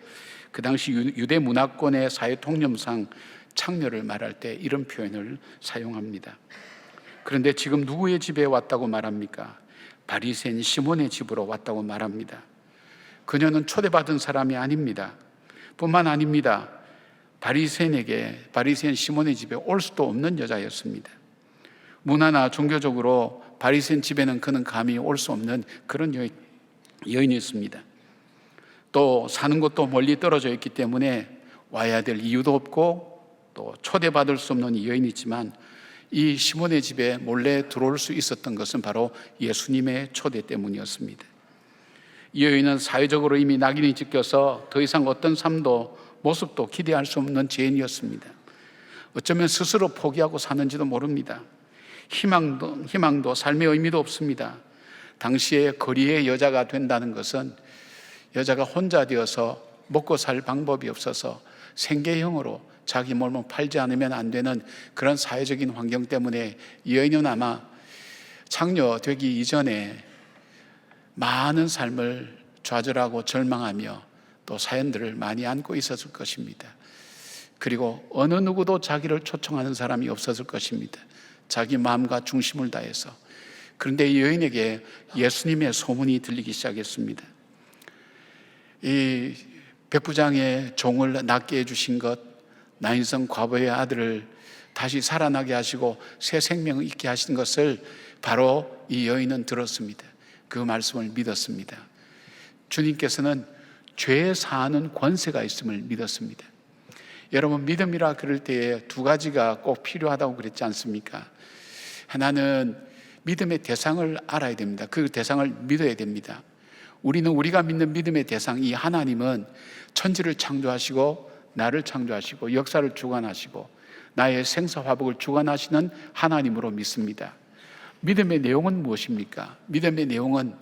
그 당시 유대 문화권의 사회 통념상 창녀를 말할 때 이런 표현을 사용합니다. 그런데 지금 누구의 집에 왔다고 말합니까? 바리새인 시몬의 집으로 왔다고 말합니다. 그녀는 초대받은 사람이 아닙니다. 뿐만 아닙니다. 바리새인 시몬의 집에 올 수도 없는 여자였습니다. 문화나 종교적으로 바리새인 집에는 그는 감히 올 수 없는 그런 여인이었습니다. 또 사는 곳도 멀리 떨어져 있기 때문에 와야 될 이유도 없고 또 초대받을 수 없는 이 여인이지만, 이 시몬의 집에 몰래 들어올 수 있었던 것은 바로 예수님의 초대 때문이었습니다. 이 여인은 사회적으로 이미 낙인이 찍혀서 더 이상 어떤 삶도 모습도 기대할 수 없는 죄인이었습니다. 어쩌면 스스로 포기하고 사는지도 모릅니다. 희망도 삶의 의미도 없습니다. 당시에 거리의 여자가 된다는 것은 여자가 혼자 되어서 먹고 살 방법이 없어서 생계형으로 자기 몸을 팔지 않으면 안 되는 그런 사회적인 환경 때문에 여인은 아마 창녀 되기 이전에 많은 삶을 좌절하고 절망하며 또 사연들을 많이 안고 있었을 것입니다. 그리고 어느 누구도 자기를 초청하는 사람이 없었을 것입니다. 자기 마음과 중심을 다해서. 그런데 이 여인에게 예수님의 소문이 들리기 시작했습니다. 이 백부장의 종을 낫게 해주신 것, 나인성 과부의 아들을 다시 살아나게 하시고 새 생명을 있게 하신 것을 바로 이 여인은 들었습니다. 그 말씀을 믿었습니다. 주님께서는 죄 사하는 권세가 있음을 믿었습니다. 여러분, 믿음이라 그럴 때에 두 가지가 꼭 필요하다고 그랬지 않습니까? 하나는 믿음의 대상을 알아야 됩니다. 그 대상을 믿어야 됩니다. 우리가 믿는 믿음의 대상, 이 하나님은 천지를 창조하시고 나를 창조하시고 역사를 주관하시고 나의 생사화복을 주관하시는 하나님으로 믿습니다. 믿음의 내용은 무엇입니까? 믿음의 내용은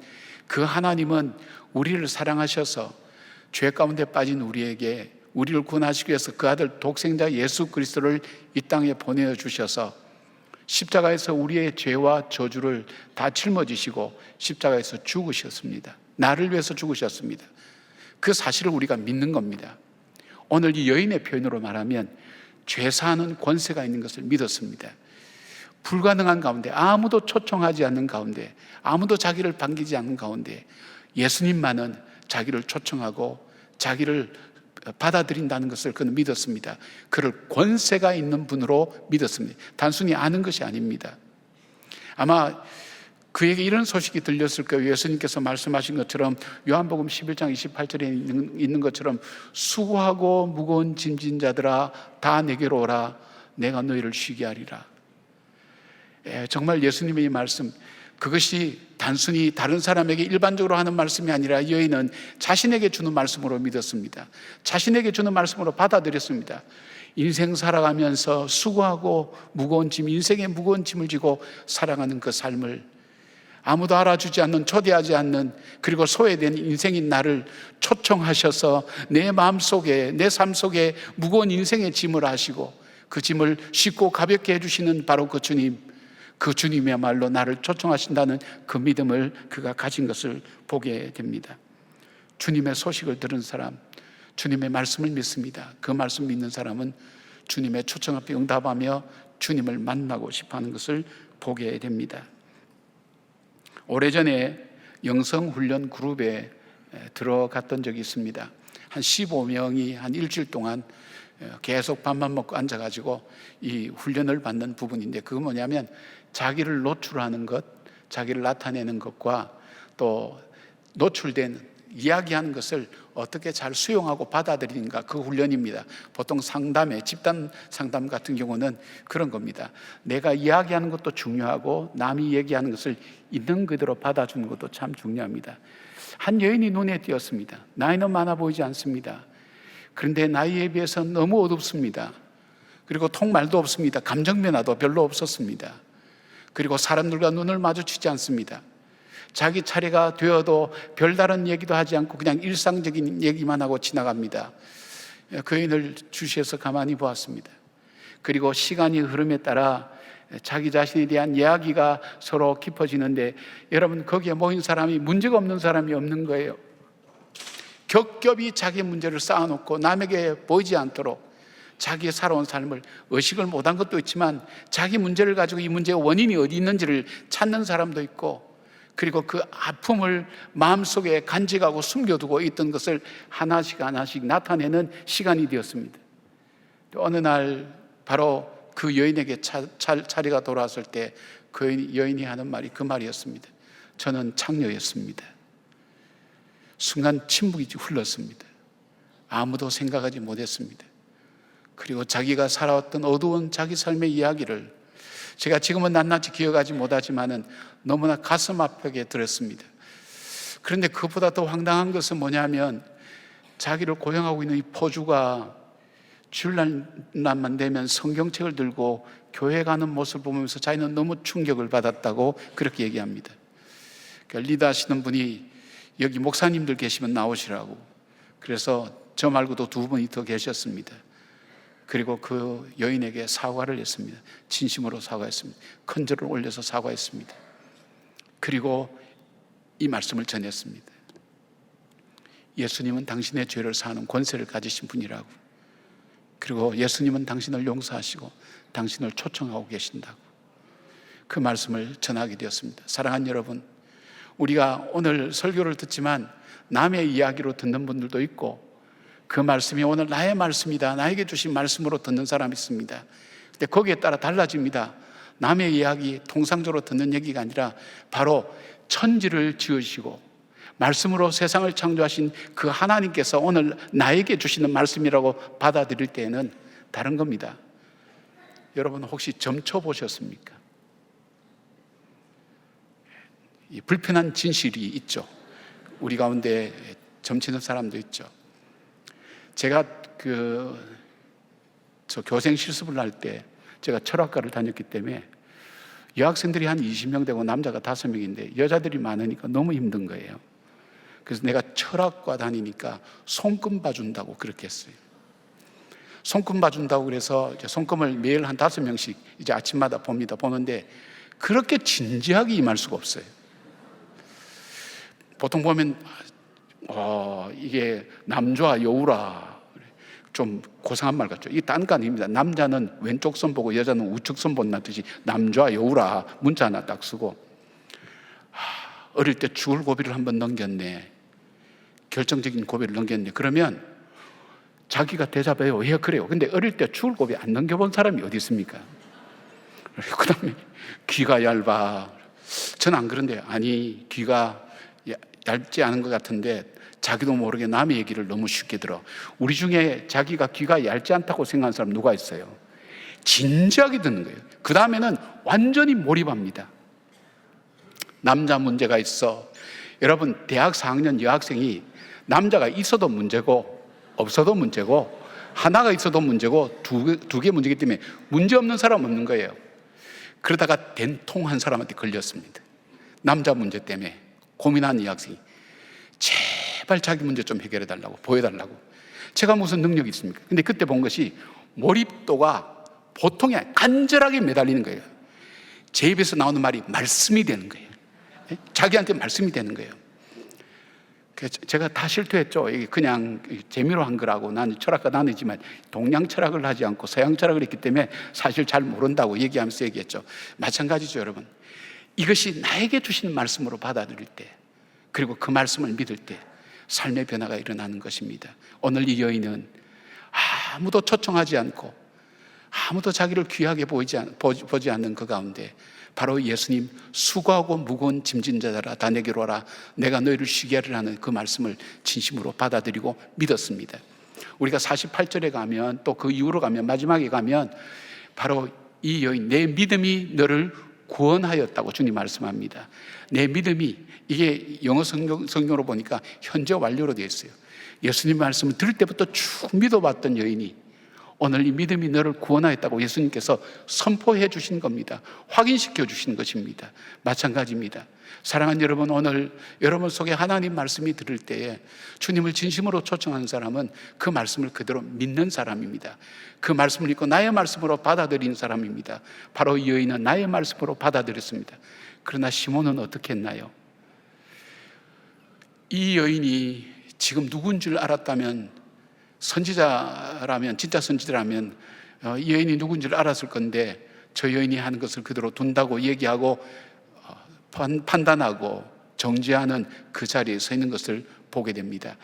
그 하나님은 우리를 사랑하셔서 죄 가운데 빠진 우리에게 우리를 구원하시기 위해서 그 아들 독생자 예수 그리스도를 이 땅에 보내주셔서 십자가에서 우리의 죄와 저주를 다 짊어지시고 십자가에서 죽으셨습니다. 나를 위해서 죽으셨습니다. 그 사실을 우리가 믿는 겁니다. 오늘 이 여인의 표현으로 말하면 죄 사하는 권세가 있는 것을 믿었습니다. 불가능한 가운데, 아무도 초청하지 않는 가운데, 아무도 자기를 반기지 않는 가운데 예수님만은 자기를 초청하고 자기를 받아들인다는 것을 그는 믿었습니다. 그를 권세가 있는 분으로 믿었습니다. 단순히 아는 것이 아닙니다. 아마 그에게 이런 소식이 들렸을 거예요. 예수님께서 말씀하신 것처럼 요한복음 11장 28절에 있는 것처럼 수고하고 무거운 짐진 자들아 다 내게로 오라 내가 너희를 쉬게 하리라. 정말 예수님의 이 말씀, 그것이 단순히 다른 사람에게 일반적으로 하는 말씀이 아니라 여인은 자신에게 주는 말씀으로 믿었습니다. 자신에게 주는 말씀으로 받아들였습니다. 인생 살아가면서 수고하고 무거운 짐, 인생의 무거운 짐을 지고 살아가는 그 삶을 아무도 알아주지 않는, 초대하지 않는, 그리고 소외된 인생인 나를 초청하셔서 내 마음속에, 내 삶 속에 무거운 인생의 짐을 아시고 그 짐을 쉽고 가볍게 해주시는 바로 그 주님, 그 주님이야말로 나를 초청하신다는 그 믿음을 그가 가진 것을 보게 됩니다. 주님의 소식을 들은 사람, 주님의 말씀을 믿습니다. 그 말씀 믿는 사람은 주님의 초청 앞에 응답하며 주님을 만나고 싶어하는 것을 보게 됩니다. 오래전에 영성훈련 그룹에 들어갔던 적이 있습니다. 한 15명이 한 일주일 동안 계속 밥만 먹고 앉아가지고 이 훈련을 받는 부분인데, 그건 뭐냐면 자기를 노출하는 것, 자기를 나타내는 것과 또 노출된 이야기하는 것을 어떻게 잘 수용하고 받아들이는가, 그 훈련입니다. 보통 상담에, 집단 상담 같은 경우는 그런 겁니다. 내가 이야기하는 것도 중요하고 남이 얘기하는 것을 있는 그대로 받아주는 것도 참 중요합니다. 한 여인이 눈에 띄었습니다. 나이는 많아 보이지 않습니다. 그런데 나이에 비해서 너무 어둡습니다. 그리고 통말도 없습니다. 감정 변화도 별로 없었습니다. 그리고 사람들과 눈을 마주치지 않습니다. 자기 차례가 되어도 별다른 얘기도 하지 않고 그냥 일상적인 얘기만 하고 지나갑니다. 그 여인을 주시해서 가만히 보았습니다. 그리고 시간이 흐름에 따라 자기 자신에 대한 이야기가 서로 깊어지는데, 여러분, 거기에 모인 사람이 문제가 없는 사람이 없는 거예요. 겹겹이 자기 문제를 쌓아놓고 남에게 보이지 않도록 자기의 살아온 삶을 의식을 못한 것도 있지만 자기 문제를 가지고 이 문제의 원인이 어디 있는지를 찾는 사람도 있고, 그리고 그 아픔을 마음속에 간직하고 숨겨두고 있던 것을 하나씩 하나씩 나타내는 시간이 되었습니다. 어느 날 바로 그 여인에게 차례가 돌아왔을 때 그 여인이 하는 말이 그 말이었습니다. 저는 창녀였습니다. 순간 침묵이 흘렀습니다. 아무도 생각하지 못했습니다. 그리고 자기가 살아왔던 어두운 자기 삶의 이야기를 제가 지금은 낱낱이 기억하지 못하지만은 너무나 가슴 아프게 들었습니다. 그런데 그보다 더 황당한 것은 뭐냐면, 자기를 고용하고 있는 이 포주가 주일날만 되면 성경책을 들고 교회 가는 모습을 보면서 자기는 너무 충격을 받았다고 그렇게 얘기합니다. 그러니까 리드하시는 분이 여기 목사님들 계시면 나오시라고, 그래서 저 말고도 두 분이 더 계셨습니다. 그리고 그 여인에게 사과를 했습니다. 진심으로 사과했습니다. 큰절을 올려서 사과했습니다. 그리고 이 말씀을 전했습니다. 예수님은 당신의 죄를 사하는 권세를 가지신 분이라고, 그리고 예수님은 당신을 용서하시고 당신을 초청하고 계신다고, 그 말씀을 전하게 되었습니다. 사랑하는 여러분, 우리가 오늘 설교를 듣지만 남의 이야기로 듣는 분들도 있고, 그 말씀이 오늘 나의 말씀이다, 나에게 주신 말씀으로 듣는 사람이 있습니다. 근데 거기에 따라 달라집니다. 남의 이야기, 통상적으로 듣는 얘기가 아니라 바로 천지를 지으시고 말씀으로 세상을 창조하신 그 하나님께서 오늘 나에게 주시는 말씀이라고 받아들일 때에는 다른 겁니다. 여러분, 혹시 점쳐 보셨습니까? 이 불편한 진실이 있죠. 우리 가운데 점치는 사람도 있죠. 제가 저 교생 실습을 할 때 제가 철학과를 다녔기 때문에 여학생들이 한 20명 되고 남자가 5명인데 여자들이 많으니까 너무 힘든 거예요. 그래서 내가 철학과 다니니까 손금 봐준다고 그렇게 했어요. 손금 봐준다고 그래서 손금을 매일 한 5명씩 이제 아침마다 봅니다. 보는데 그렇게 진지하게 임할 수가 없어요. 보통 보면 이게 남좌 여우라, 좀 고상한 말 같죠. 이게 딴 거 아닙니다. 남자는 왼쪽 손 보고 여자는 우측 손 본다듯이 남좌 여우라 문자 하나 딱 쓰고, 어릴 때 죽을 고비를 한번 넘겼네, 결정적인 고비를 넘겼네. 그러면 자기가 대답해요. 왜 그래요? 근데 어릴 때 죽을 고비 안 넘겨본 사람이 어디 있습니까? 그 다음에 귀가 얇아, 저는 안 그런데요. 아니, 귀가 얇지 않은 것 같은데 자기도 모르게 남의 얘기를 너무 쉽게 들어. 우리 중에 자기가 귀가 얇지 않다고 생각하는 사람 누가 있어요? 진지하게 듣는 거예요. 그 다음에는 완전히 몰입합니다. 남자 문제가 있어. 여러분, 대학 4학년 여학생이 남자가 있어도 문제고 없어도 문제고 하나가 있어도 문제고 두 개 문제이기 때문에 문제 없는 사람 없는 거예요. 그러다가 된통한 사람한테 걸렸습니다. 남자 문제 때문에 고민하는 여학생이 제발 자기 문제 좀 해결해 달라고, 보여달라고. 제가 무슨 능력이 있습니까? 근데 그때 본 것이 몰입도가 보통이 아니라 간절하게 매달리는 거예요. 제 입에서 나오는 말이 말씀이 되는 거예요. 자기한테 말씀이 되는 거예요. 제가 다 실토했죠. 이게 그냥 재미로 한 거라고. 나는 철학과 나누지만 동양 철학을 하지 않고 서양 철학을 했기 때문에 사실 잘 모른다고 얘기하면서 얘기했죠. 마찬가지죠, 여러분. 이것이 나에게 주시는 말씀으로 받아들일 때, 그리고 그 말씀을 믿을 때 삶의 변화가 일어나는 것입니다. 오늘 이 여인은 아무도 초청하지 않고 아무도 자기를 귀하게 보지 않는 그 가운데 바로 예수님, 수고하고 무거운 짐진 자들아 다 내게로 와라, 내가 너희를 쉬게 하리라 하는 그 말씀을 진심으로 받아들이고 믿었습니다. 우리가 48절에 가면, 또 그 이후로 가면, 마지막에 가면 바로 이 여인, 내 믿음이 너를 구원하였다고 주님 말씀합니다. 내 믿음이, 이게 영어 성경으로 보니까 현재 완료로 되어 있어요. 예수님 말씀을 들을 때부터 쭉 믿어봤던 여인이 오늘 이 믿음이 너를 구원하였다고 예수님께서 선포해 주신 겁니다. 확인시켜 주신 것입니다. 마찬가지입니다. 사랑하는 여러분, 오늘 여러분 속에 하나님 말씀이 들을 때에 주님을 진심으로 초청하는 사람은 그 말씀을 그대로 믿는 사람입니다. 그 말씀을 믿고 나의 말씀으로 받아들이는 사람입니다. 바로 이 여인은 나의 말씀으로 받아들였습니다. 그러나 시몬은 어떻게 했나요? 이 여인이 지금 누군 줄 알았다면, 선지자라면, 진짜 선지자라면 이 여인이 누군지를 알았을 건데 저 여인이 하는 것을 그대로 둔다고 얘기하고 판단하고 정죄하는 그 자리에 서 있는 것을 보게 됩니다.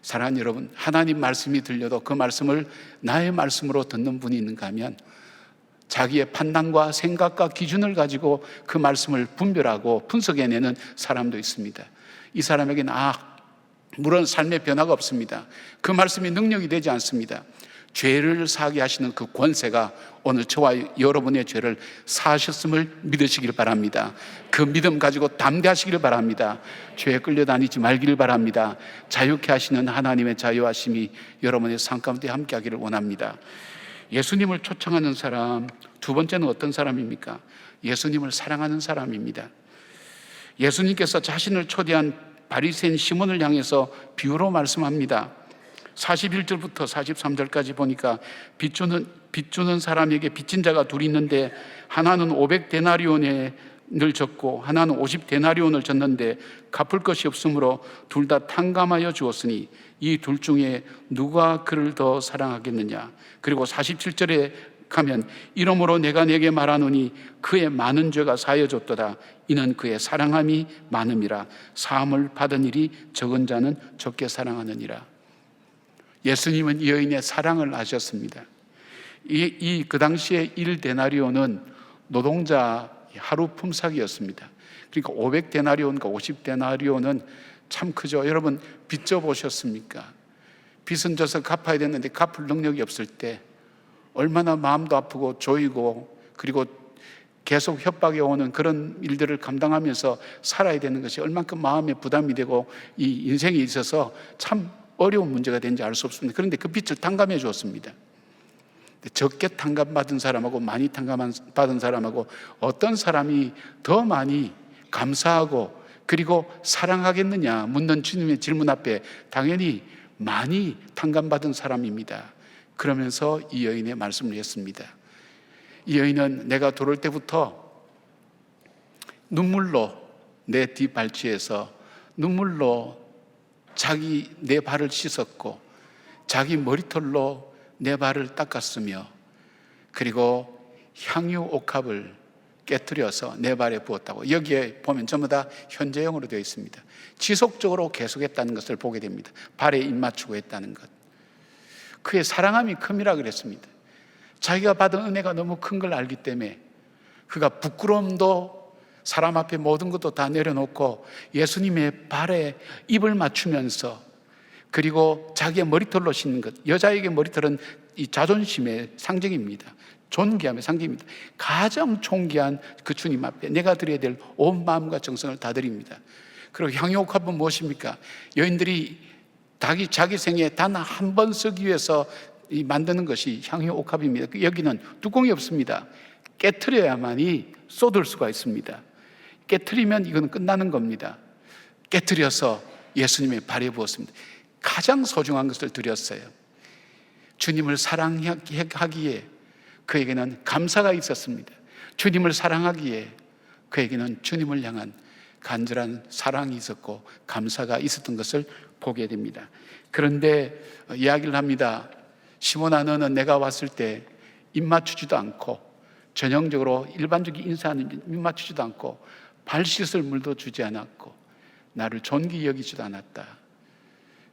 사랑하는 여러분, 하나님 말씀이 들려도 그 말씀을 나의 말씀으로 듣는 분이 있는가 하면 자기의 판단과 생각과 기준을 가지고 그 말씀을 분별하고 분석해내는 사람도 있습니다. 이 사람에게는 물론 삶의 변화가 없습니다. 그 말씀이 능력이 되지 않습니다. 죄를 사하게 하시는 그 권세가 오늘 저와 여러분의 죄를 사하셨음을 믿으시길 바랍니다. 그 믿음 가지고 담대하시길 바랍니다. 죄에 끌려다니지 말기를 바랍니다. 자유케 하시는 하나님의 자유하심이 여러분의 삶 가운데 함께하기를 원합니다. 예수님을 초청하는 사람, 두 번째는 어떤 사람입니까? 예수님을 사랑하는 사람입니다. 예수님께서 자신을 초대한 바리새인 시몬을 향해서 비유로 말씀합니다. 41절부터 43절까지 보니까 빚주는 사람에게 빚진 자가 둘이 있는데 하나는 500데나리온을 졌고 하나는 50데나리온을 졌는데 갚을 것이 없으므로 둘 다 탕감하여 주었으니 이 둘 중에 누가 그를 더 사랑하겠느냐. 그리고 47절에 가면 이러므로 내가 네게 말하노니 그의 많은 죄가 사여졌도다. 이는 그의 사랑함이 많음이라. 사함을 받은 일이 적은 자는 적게 사랑하느니라. 예수님은 이 여인의 사랑을 아셨습니다. 그 당시에 1데나리온은 노동자 하루 품삯이었습니다. 그러니까 500데나리온과 50데나리온은 참 크죠. 여러분, 빚 져 보셨습니까? 빚은 져서 갚아야 되는데 갚을 능력이 없을 때 얼마나 마음도 아프고 조이고, 그리고 계속 협박이 오는 그런 일들을 감당하면서 살아야 되는 것이 얼만큼 마음에 부담이 되고 이 인생에 있어서 참 어려운 문제가 되는지 알 수 없습니다. 그런데 그 빚을 탕감해 주었습니다. 적게 탕감받은 사람하고 많이 탕감받은 사람하고 어떤 사람이 더 많이 감사하고 그리고 사랑하겠느냐 묻는 주님의 질문 앞에 당연히 많이 탕감받은 사람입니다. 그러면서 이 여인의 말씀을 했습니다. 이 여인은 내가 들어올 때부터 눈물로 내 뒷발치에서 눈물로 내 발을 씻었고 자기 머리털로 내 발을 닦았으며 그리고 향유 옥합을 깨뜨려서 내 발에 부었다고. 여기에 보면 전부 다 현재형으로 되어 있습니다. 지속적으로 계속했다는 것을 보게 됩니다. 발에 입 맞추고 했다는 것. 그의 사랑함이 큼이라 그랬습니다. 자기가 받은 은혜가 너무 큰 걸 알기 때문에 그가 부끄러움도 사람 앞에 모든 것도 다 내려놓고 예수님의 발에 입을 맞추면서, 그리고 자기의 머리털로 씻는 것, 여자에게 머리털은 이 자존심의 상징입니다. 존귀함의 상징입니다. 가장 존귀한 그 주님 앞에 내가 드려야 될 온 마음과 정성을 다 드립니다. 그리고 향유옥합은 무엇입니까? 여인들이 자기 생에 단 한 번 쓰기 위해서 만드는 것이 향유옥합입니다. 여기는 뚜껑이 없습니다. 깨트려야만이 쏟을 수가 있습니다. 깨트리면 이건 끝나는 겁니다. 깨트려서 예수님의 발에 부었습니다. 가장 소중한 것을 드렸어요. 주님을 사랑하기에 그에게는 감사가 있었습니다. 주님을 사랑하기에 그에게는 주님을 향한 간절한 사랑이 있었고 감사가 있었던 것을 보게 됩니다. 그런데 이야기를 합니다. 시몬아, 너는 내가 왔을 때 입 맞추지도 않고, 전형적으로 일반적인 인사하는 입 맞추지도 않고, 발 씻을 물도 주지 않았고, 나를 존귀 여기지도 않았다.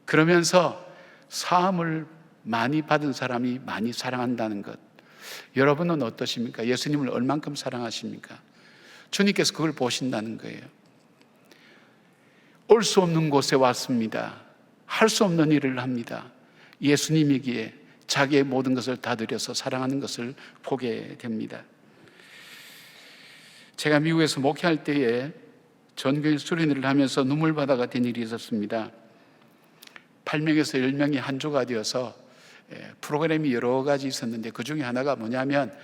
그러면서 사함을 많이 받은 사람이 많이 사랑한다는 것, 여러분은 어떠십니까? 예수님을 얼만큼 사랑하십니까? 주님께서 그걸 보신다는 거예요. 올 수 없는 곳에 왔습니다. 할 수 없는 일을 합니다. 예수님이기에 자기의 모든 것을 다 드려서 사랑하는 것을 보게 됩니다. 제가 미국에서 목회할 때에 전교인 수련회를 하면서 눈물바다가 된 일이 있었습니다. 8명에서 10명이 한 조가 되어서 프로그램이 여러 가지 있었는데 그 중에 하나가 뭐냐면,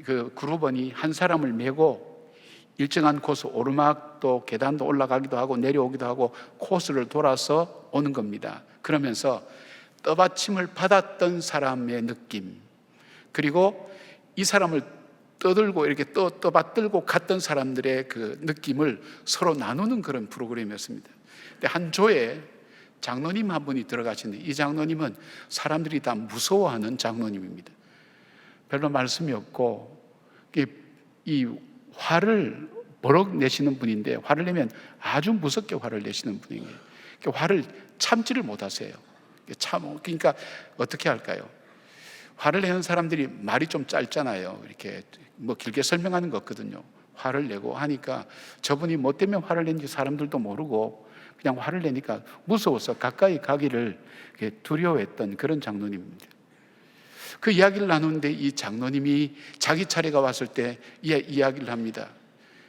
그 그룹원이 한 사람을 메고 일정한 코스, 오르막도 계단도 올라가기도 하고 내려오기도 하고 코스를 돌아서 오는 겁니다. 그러면서 떠받침을 받았던 사람의 느낌, 그리고 이 사람을 떠들고 이렇게 떠받들고 갔던 사람들의 그 느낌을 서로 나누는 그런 프로그램이었습니다. 근데 한 조에 장로님 한 분이 들어가시는데, 이 장로님은 사람들이 다 무서워하는 장로님입니다. 별로 말씀이 없고 이 화를 버럭 내시는 분인데, 화를 내면 아주 무섭게 화를 내시는 분이에요. 화를 참지를 못하세요. 그러니까 어떻게 할까요? 화를 내는 사람들이 말이 좀 짧잖아요. 이렇게 뭐 길게 설명하는 거 없거든요. 화를 내고 하니까 저분이 뭐 때문에 화를 낸지 사람들도 모르고 그냥 화를 내니까 무서워서 가까이 가기를 두려워했던 그런 장로님입니다. 그 이야기를 나누는데 이 장로님이 자기 차례가 왔을 때 이야기를 합니다.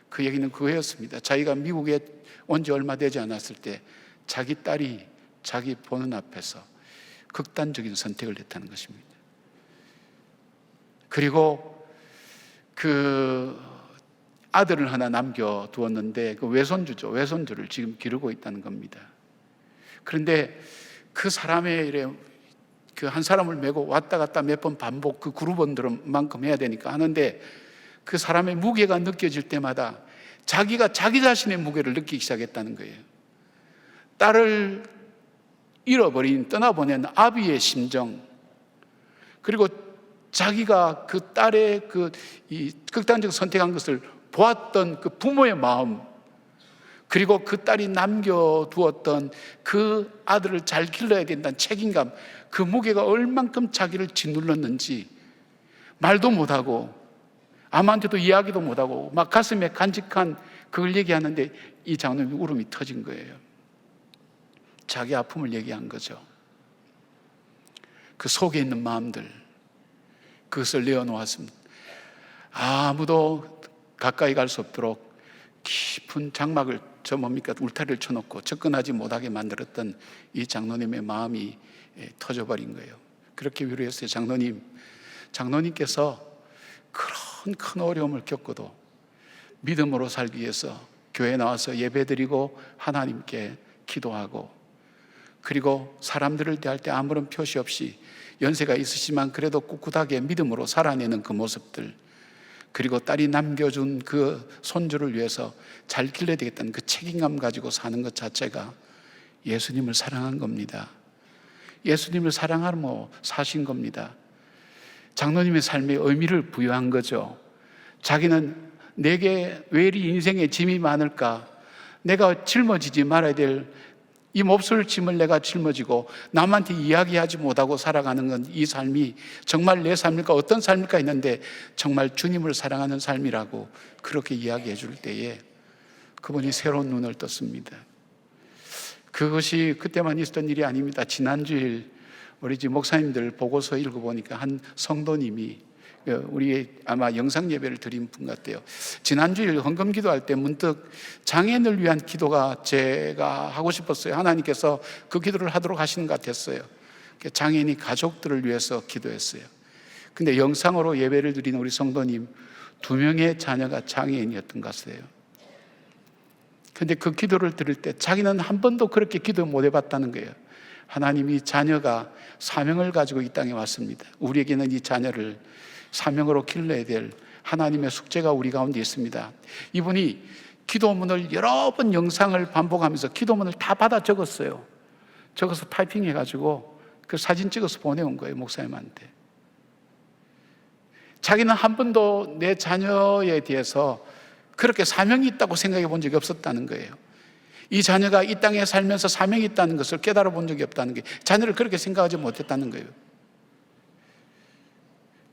그 얘기는 그거였습니다. 자기가 미국에 온 지 얼마 되지 않았을 때 자기 딸이 자기 보는 앞에서 극단적인 선택을 했다는 것입니다. 그리고 그 아들을 하나 남겨두었는데 그 외손주를 지금 기르고 있다는 겁니다. 그런데 그 사람의 그 한 사람을 메고 왔다 갔다 몇 번 반복, 그 그룹원들만큼 해야 되니까 하는데, 그 사람의 무게가 느껴질 때마다 자기가 자기 자신의 무게를 느끼기 시작했다는 거예요. 딸을 잃어버린, 떠나보낸 아비의 심정, 그리고 자기가 그 딸의 이 극단적 선택한 것을 보았던 그 부모의 마음, 그리고 그 딸이 남겨두었던 그 아들을 잘 길러야 된다는 책임감, 그 무게가 얼만큼 자기를 짓눌렀는지 말도 못하고 아무한테도 이야기도 못하고 막 가슴에 간직한 그걸 얘기하는데 이 장로님이 울음이 터진 거예요. 자기 아픔을 얘기한 거죠. 그 속에 있는 마음들, 그것을 내어놓았습니다. 아무도 가까이 갈 수 없도록 깊은 장막을, 울타리를 쳐놓고 접근하지 못하게 만들었던 이 장로님의 마음이 터져버린 거예요. 그렇게 위로했어요. 장로님께서 그런 큰 어려움을 겪고도 믿음으로 살기 위해서 교회에 나와서 예배드리고 하나님께 기도하고, 그리고 사람들을 대할 때 아무런 표시 없이 연세가 있으시지만 그래도 꿋꿋하게 믿음으로 살아내는 그 모습들, 그리고 딸이 남겨준 그 손주를 위해서 잘 길러야 되겠다는 그 책임감 가지고 사는 것 자체가 예수님을 사랑한 겁니다. 예수님을 사랑하며 사신 겁니다. 장로님의 삶에 의미를 부여한 거죠. 자기는 내게 왜 이리 인생에 짐이 많을까? 내가 짊어지지 말아야 될 이 몹쓸 짐을 내가 짊어지고 남한테 이야기하지 못하고 살아가는 건 이 삶이 정말 내 삶일까? 어떤 삶일까 했는데 정말 주님을 사랑하는 삶이라고 그렇게 이야기해 줄 때에 그분이 새로운 눈을 떴습니다. 그것이 그때만 있었던 일이 아닙니다. 지난주일 우리 집 목사님들 보고서 읽어보니까 한 성도님이, 우리 아마 영상 예배를 드린 분 같아요. 지난주일 헌금 기도할 때 문득 장애인을 위한 기도가 제가 하고 싶었어요. 하나님께서 그 기도를 하도록 하시는 것 같았어요. 장애인이 가족들을 위해서 기도했어요. 근데 영상으로 예배를 드리는 우리 성도님 2명의 자녀가 장애인이었던 것 같아요. 근데 그 기도를 들을 때 자기는 한 번도 그렇게 기도 못 해봤다는 거예요. 하나님이 자녀가 사명을 가지고 이 땅에 왔습니다. 우리에게는 이 자녀를 사명으로 길러야 될 하나님의 숙제가 우리 가운데 있습니다. 이분이 기도문을 여러 번 영상을 반복하면서 기도문을 다 받아 적었어요. 적어서 타이핑해가지고 그 사진 찍어서 보내온 거예요, 목사님한테. 자기는 한 번도 내 자녀에 대해서 그렇게 사명이 있다고 생각해 본 적이 없었다는 거예요. 이 자녀가 이 땅에 살면서 사명이 있다는 것을 깨달아 본 적이 없다는 게, 자녀를 그렇게 생각하지 못했다는 거예요.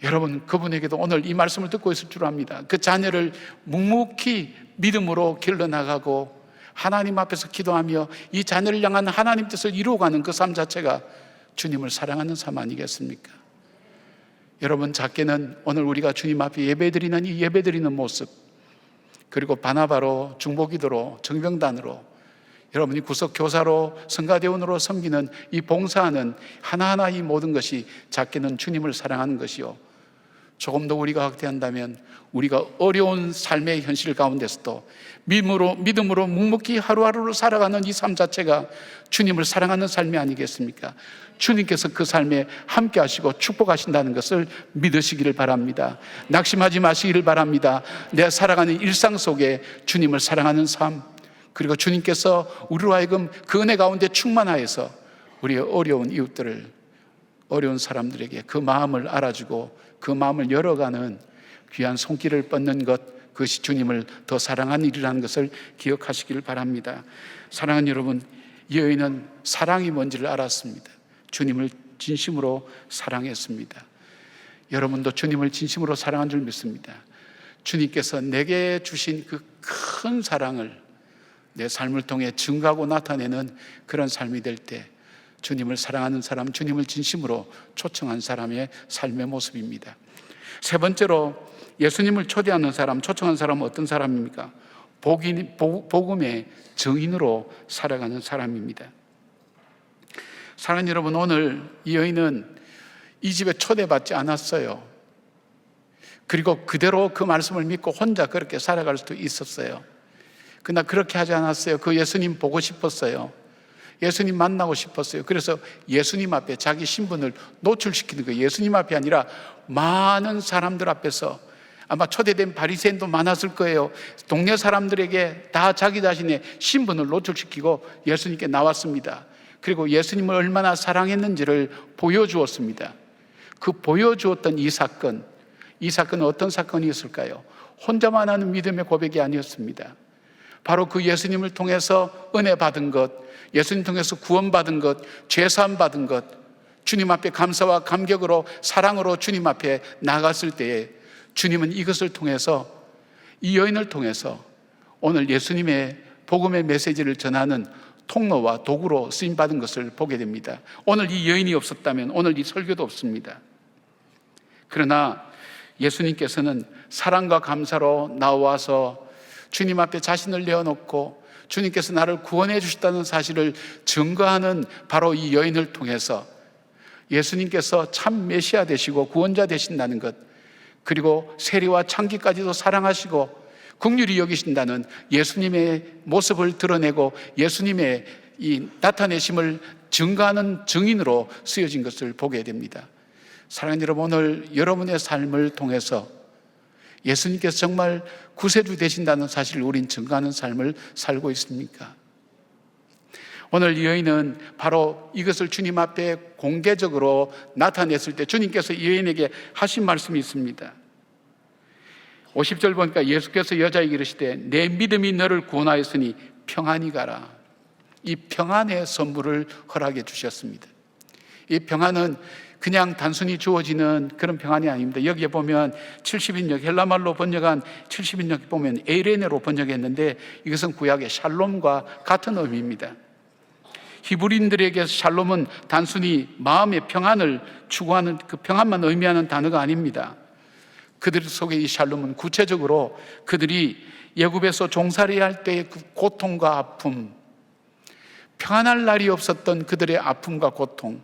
여러분, 그분에게도 오늘 이 말씀을 듣고 있을 줄 압니다. 그 자녀를 묵묵히 믿음으로 길러나가고 하나님 앞에서 기도하며 이 자녀를 향한 하나님 뜻을 이루어가는 그 삶 자체가 주님을 사랑하는 삶 아니겠습니까? 여러분, 작게는 오늘 우리가 주님 앞에 예배드리는 이 예배드리는 모습, 그리고 바나바로, 중보기도로, 정병단으로, 여러분이 구석 교사로, 성가대원으로 섬기는 이 봉사하는 하나하나 이 모든 것이 작게는 주님을 사랑하는 것이요, 조금 더 우리가 확대한다면 우리가 어려운 삶의 현실 가운데서도 믿음으로 묵묵히 하루하루를 살아가는 이 삶 자체가 주님을 사랑하는 삶이 아니겠습니까? 주님께서 그 삶에 함께 하시고 축복하신다는 것을 믿으시기를 바랍니다. 낙심하지 마시기를 바랍니다. 내 살아가는 일상 속에 주님을 사랑하는 삶, 그리고 주님께서 우리로 하여금 그 은혜 가운데 충만하여서 우리의 어려운 이웃들을, 어려운 사람들에게 그 마음을 알아주고 그 마음을 열어가는 귀한 손길을 뻗는 것, 그것이 주님을 더 사랑하는 일이라는 것을 기억하시기를 바랍니다. 사랑하는 여러분, 이 여인은 사랑이 뭔지를 알았습니다. 주님을 진심으로 사랑했습니다. 여러분도 주님을 진심으로 사랑한 줄 믿습니다. 주님께서 내게 주신 그 큰 사랑을 내 삶을 통해 증거하고 나타내는 그런 삶이 될 때 주님을 사랑하는 사람, 주님을 진심으로 초청한 사람의 삶의 모습입니다. 세 번째로 예수님을 초대하는 사람, 초청한 사람은 어떤 사람입니까? 복음의 증인으로 살아가는 사람입니다. 사랑하는 여러분, 오늘 이 여인은 이 집에 초대받지 않았어요. 그리고 그대로 그 말씀을 믿고 혼자 그렇게 살아갈 수도 있었어요. 그러나 그렇게 하지 않았어요. 그 예수님 보고 싶었어요. 예수님 만나고 싶었어요. 그래서 예수님 앞에 자기 신분을 노출시키는 거예요. 예수님 앞이 아니라 많은 사람들 앞에서, 아마 초대된 바리새인도 많았을 거예요. 동네 사람들에게 다 자기 자신의 신분을 노출시키고 예수님께 나왔습니다. 그리고 예수님을 얼마나 사랑했는지를 보여주었습니다. 그 보여주었던 이 사건은 어떤 사건이었을까요? 혼자만 하는 믿음의 고백이 아니었습니다. 바로 그 예수님을 통해서 은혜 받은 것, 예수님 통해서 구원받은 것, 죄사함 받은 것, 주님 앞에 감사와 감격으로 사랑으로 주님 앞에 나갔을 때에 주님은 이것을 통해서, 이 여인을 통해서 오늘 예수님의 복음의 메시지를 전하는 통로와 도구로 쓰임받은 것을 보게 됩니다. 오늘 이 여인이 없었다면 오늘 이 설교도 없습니다. 그러나 예수님께서는 사랑과 감사로 나와서 주님 앞에 자신을 내어놓고 주님께서 나를 구원해 주셨다는 사실을 증거하는 바로 이 여인을 통해서 예수님께서 참 메시아 되시고 구원자 되신다는 것, 그리고 세리와 창기까지도 사랑하시고 긍휼히 여기신다는 예수님의 모습을 드러내고 예수님의 이 나타내심을 증거하는 증인으로 쓰여진 것을 보게 됩니다. 사랑하는 여러분, 오늘 여러분의 삶을 통해서 예수님께서 정말 구세주 되신다는 사실을 우린 증거하는 삶을 살고 있습니까? 오늘 이 여인은 바로 이것을 주님 앞에 공개적으로 나타냈을 때 주님께서 이 여인에게 하신 말씀이 있습니다. 50절 보니까 예수께서 여자에게 이르시되 내 믿음이 너를 구원하였으니 평안히 가라. 이 평안의 선물을 허락해 주셨습니다. 이 평안은 그냥 단순히 주어지는 그런 평안이 아닙니다. 여기에 보면 70인역, 헬라말로 번역한 70인역 보면 에이레네로 번역했는데 이것은 구약의 샬롬과 같은 의미입니다. 히브리인들에게 샬롬은 단순히 마음의 평안을 추구하는 그 평안만 의미하는 단어가 아닙니다. 그들 속에 이 샬롬은 구체적으로 그들이 애굽에서 종살이 할 때의 그 고통과 아픔, 평안할 날이 없었던 그들의 아픔과 고통,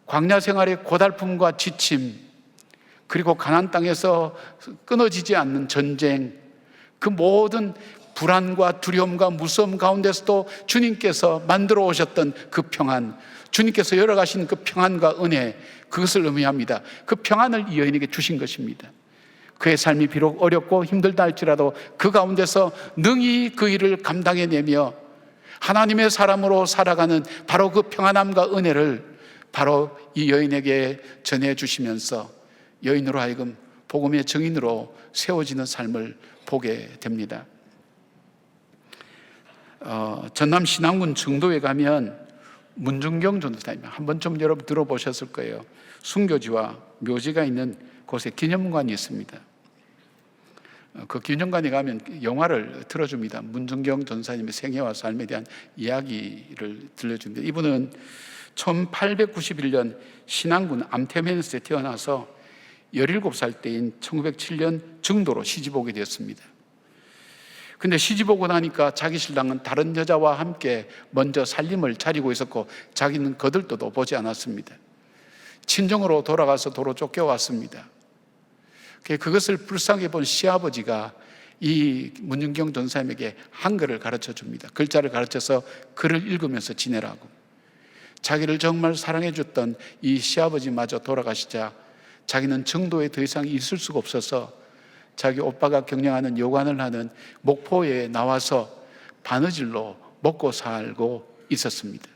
광야 생활의 고달픔과 지침, 그리고 가나안 땅에서 끊어지지 않는 전쟁, 그 모든 불안과 두려움과 무서움 가운데서도 주님께서 만들어 오셨던 그 평안, 주님께서 열어가신 그 평안과 은혜, 그것을 의미합니다. 그 평안을 이 여인에게 주신 것입니다. 그의 삶이 비록 어렵고 힘들다 할지라도 그 가운데서 능히 그 일을 감당해내며 하나님의 사람으로 살아가는 바로 그 평안함과 은혜를 바로 이 여인에게 전해주시면서 여인으로 하여금 복음의 증인으로 세워지는 삶을 보게 됩니다. 전남 신안군 정도에 가면 문중경 전도사님 한 번쯤 여러분 들어보셨을 거예요. 순교지와 묘지가 있는 곳에 기념관이 있습니다. 그 기념관에 가면 영화를 틀어줍니다. 문중경 전사님의 생애와 삶에 대한 이야기를 들려줍니다. 이분은 1891년 신안군 암태면에서 태어나서 17살 때인 1907년 정도로 시집 오게 되었습니다. 근데 시집 오고 나니까 자기 신랑은 다른 여자와 함께 먼저 살림을 차리고 있었고 자기는 거들떠도 보지 않았습니다. 친정으로 돌아가서 도로 쫓겨왔습니다. 그것을 불쌍히 본 시아버지가 이 문중경 전사님에게 한글을 가르쳐 줍니다. 글자를 가르쳐서 글을 읽으면서 지내라고. 자기를 정말 사랑해 줬던 이 시아버지마저 돌아가시자 자기는 정도에 더 이상 있을 수가 없어서 자기 오빠가 경영하는 요관을 하는 목포에 나와서 바느질로 먹고 살고 있었습니다.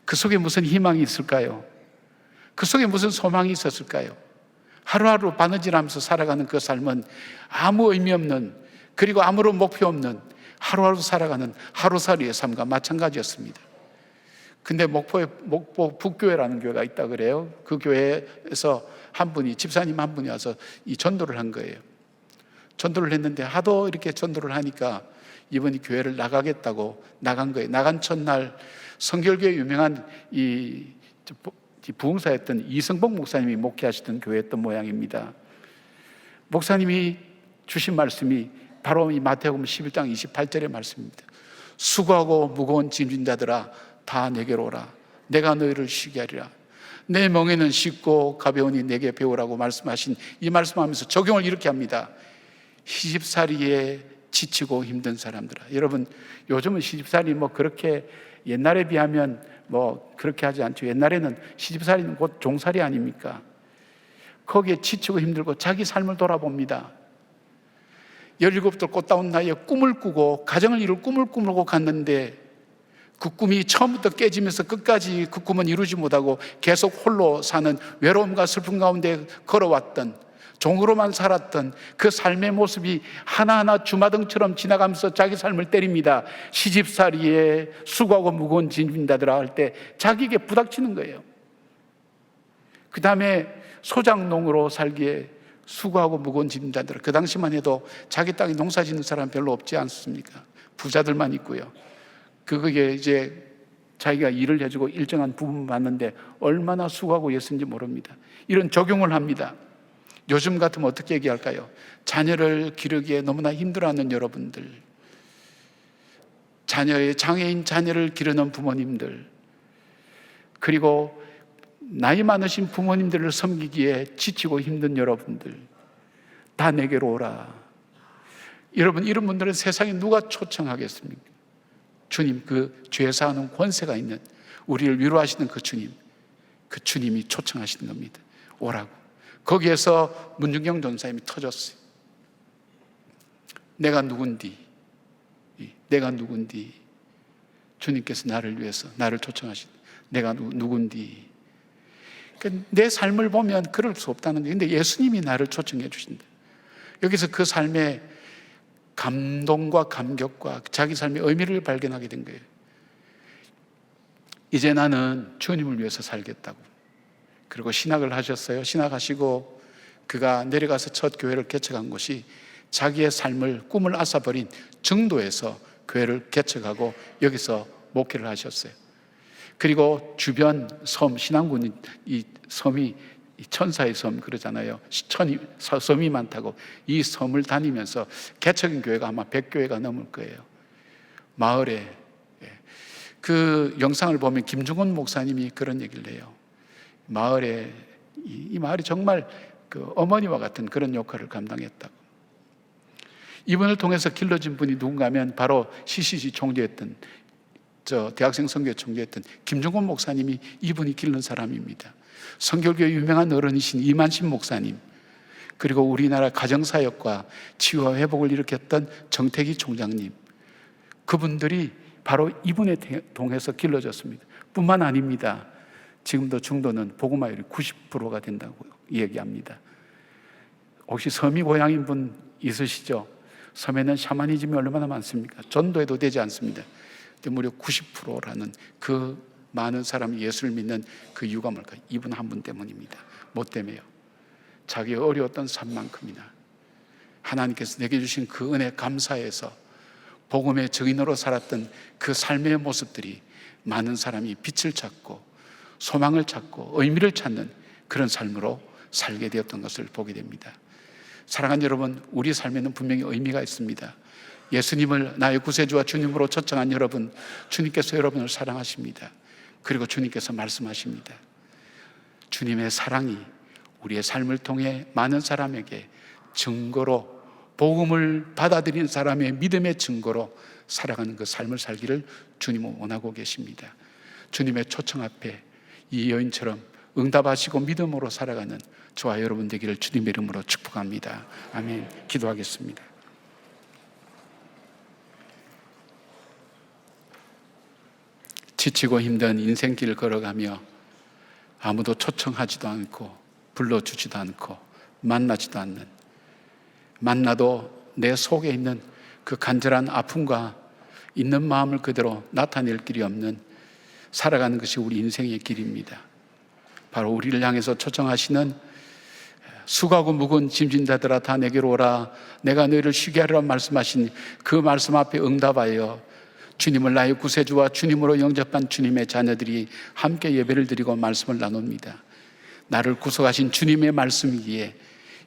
그 속에 무슨 희망이 있을까요? 그 속에 무슨 소망이 있었을까요? 하루하루 바느질하면서 살아가는 그 삶은 아무 의미 없는, 그리고 아무런 목표 없는 하루하루 살아가는 하루살이의 삶과 마찬가지였습니다. 근데 목포 북교회라는 교회가 있다 그래요. 그 교회에서 한 분이, 집사님 한 분이 와서 이 전도를 한 거예요. 전도를 했는데 하도 이렇게 전도를 하니까 이분이 교회를 나가겠다고 나간 거예요. 나간 첫날 성결교회 유명한 이 부흥사였던 이성복 목사님이 목회하시던 교회였던 모양입니다. 목사님이 주신 말씀이 바로 이 마태복음 11장 28절의 말씀입니다. 수고하고 무거운 짐진 자들아 다 내게로 오라. 내가 너희를 쉬게 하리라. 내 멍에는 쉽고 가벼우니 내게 배우라고 말씀하신 이 말씀하면서 적용을 이렇게 합니다. 시집살이에 지치고 힘든 사람들아. 여러분, 요즘은 시집살이 뭐 그렇게 옛날에 비하면 뭐 그렇게 하지 않죠. 옛날에는 시집살이는 곧 종살이 아닙니까? 거기에 지치고 힘들고 자기 삶을 돌아봅니다. 17살 꽃다운 나이에 꿈을 꾸고 가정을 이룰 꿈을 꾸고 갔는데 그 꿈이 처음부터 깨지면서 끝까지 그 꿈은 이루지 못하고 계속 홀로 사는 외로움과 슬픔 가운데 걸어왔던, 종으로만 살았던 그 삶의 모습이 하나하나 주마등처럼 지나가면서 자기 삶을 때립니다. 시집살이에 수고하고 무거운 짐진다더라 할 때 자기에게 부닥치는 거예요. 그 다음에 소장농으로 살기에 수고하고 무거운 짐진다더라. 그 당시만 해도 자기 땅에 농사 짓는 사람 별로 없지 않습니까? 부자들만 있고요. 그게 이제 자기가 일을 해주고 일정한 부분 받는데 얼마나 수고하고 애쓰는지 모릅니다. 이런 적용을 합니다. 요즘 같으면 어떻게 얘기할까요? 자녀를 기르기에 너무나 힘들어하는 여러분들, 장애인 자녀를 기르는 부모님들, 그리고 나이 많으신 부모님들을 섬기기에 지치고 힘든 여러분들, 다 내게로 오라. 여러분, 이런 분들은 세상에 누가 초청하겠습니까? 주님, 그 죄사하는 권세가 있는 우리를 위로하시는 그 주님이 초청하시는 겁니다. 오라고. 거기에서 문중경 전사님이 터졌어요. 내가 누군디? 주님께서 나를 위해서 나를 초청하신 내가 누군디? 그러니까 내 삶을 보면 그럴 수 없다는 거예요. 근데 예수님이 나를 초청해 주신다. 여기서 그 삶의 감동과 감격과 자기 삶의 의미를 발견하게 된 거예요. 이제 나는 주님을 위해서 살겠다고. 그리고 신학을 하셨어요. 신학하시고 그가 내려가서 첫 교회를 개척한 곳이 자기의 삶을 꿈을 앗아버린 정도에서 교회를 개척하고 여기서 목회를 하셨어요. 그리고 주변 섬, 신앙군 이 섬이 천사의 섬 그러잖아요. 섬이 많다고 이 섬을 다니면서 개척한 교회가 아마 100교회가 넘을 거예요. 마을에 그 영상을 보면 김중원 목사님이 그런 얘기를 해요. 마을에 이 마을이 정말 그 어머니와 같은 그런 역할을 감당했다고. 이분을 통해서 길러진 분이 누군가 하면 바로 CCC 총재였던 대학생 선교회 총재였던 김중곤 목사님이 이분이 기른 사람입니다. 선교교회 유명한 어른이신 이만신 목사님, 그리고 우리나라 가정사역과 치유와 회복을 일으켰던 정태기 총장님, 그분들이 바로 이분에 통해서 길러졌습니다. 뿐만 아닙니다. 지금도 중도는 복음화율이 90%가 된다고 얘기합니다. 혹시 섬이 고향인 분 있으시죠? 섬에는 샤머니즘이 얼마나 많습니까? 전도해도 되지 않습니다. 근데 무려 90%라는 그 많은 사람이 예수를 믿는 그 이유가 뭘까요? 이분 한 분 때문입니다. 뭐 때문에요? 자기가 어려웠던 삶만큼이나 하나님께서 내게 주신 그 은혜 감사해서 복음의 증인으로 살았던 그 삶의 모습들이 많은 사람이 빛을 찾고 소망을 찾고 의미를 찾는 그런 삶으로 살게 되었던 것을 보게 됩니다. 사랑하는 여러분, 우리 삶에는 분명히 의미가 있습니다. 예수님을 나의 구세주와 주님으로 초청한 여러분, 주님께서 여러분을 사랑하십니다. 그리고 주님께서 말씀하십니다. 주님의 사랑이 우리의 삶을 통해 많은 사람에게 증거로, 복음을 받아들인 사람의 믿음의 증거로 살아가는 그 삶을 살기를 주님은 원하고 계십니다. 주님의 초청 앞에 이 여인처럼 응답하시고 믿음으로 살아가는 저와 여러분 되기를 주님의 이름으로 축복합니다. 아멘. 기도하겠습니다. 지치고 힘든 인생길을 걸어가며 아무도 초청하지도 않고 불러주지도 않고 만나지도 않는, 만나도 내 속에 있는 그 간절한 아픔과 있는 마음을 그대로 나타낼 길이 없는 살아가는 것이 우리 인생의 길입니다. 바로 우리를 향해서 초청하시는 수고하고 무거운 짐진 자들아 다 내게로 오라, 내가 너희를 쉬게 하리라 말씀하신 그 말씀 앞에 응답하여 주님을 나의 구세주와 주님으로 영접한 주님의 자녀들이 함께 예배를 드리고 말씀을 나눕니다. 나를 구속하신 주님의 말씀이기에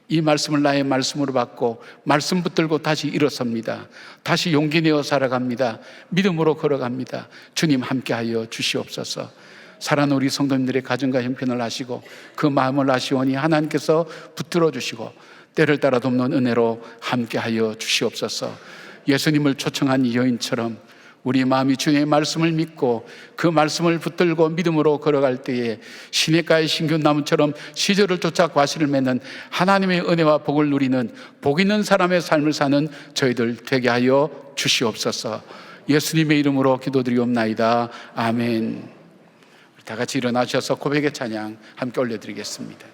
이 말씀을 나의 말씀으로 받고 말씀 붙들고 다시 일어섭니다. 다시 용기 내어 살아갑니다. 믿음으로 걸어갑니다. 주님 함께하여 주시옵소서. 사랑하는 우리 성도님들의 가정과 형편을 아시고 그 마음을 아시오니 하나님께서 붙들어 주시고 때를 따라 돕는 은혜로 함께하여 주시옵소서. 예수님을 초청한 이 여인처럼 우리 마음이 주님의 말씀을 믿고 그 말씀을 붙들고 믿음으로 걸어갈 때에 시냇가의 신균 나무처럼 시절을 쫓아 과실을 맺는 하나님의 은혜와 복을 누리는 복 있는 사람의 삶을 사는 저희들 되게 하여 주시옵소서. 예수님의 이름으로 기도드리옵나이다. 아멘. 다 같이 일어나셔서 고백의 찬양 함께 올려드리겠습니다.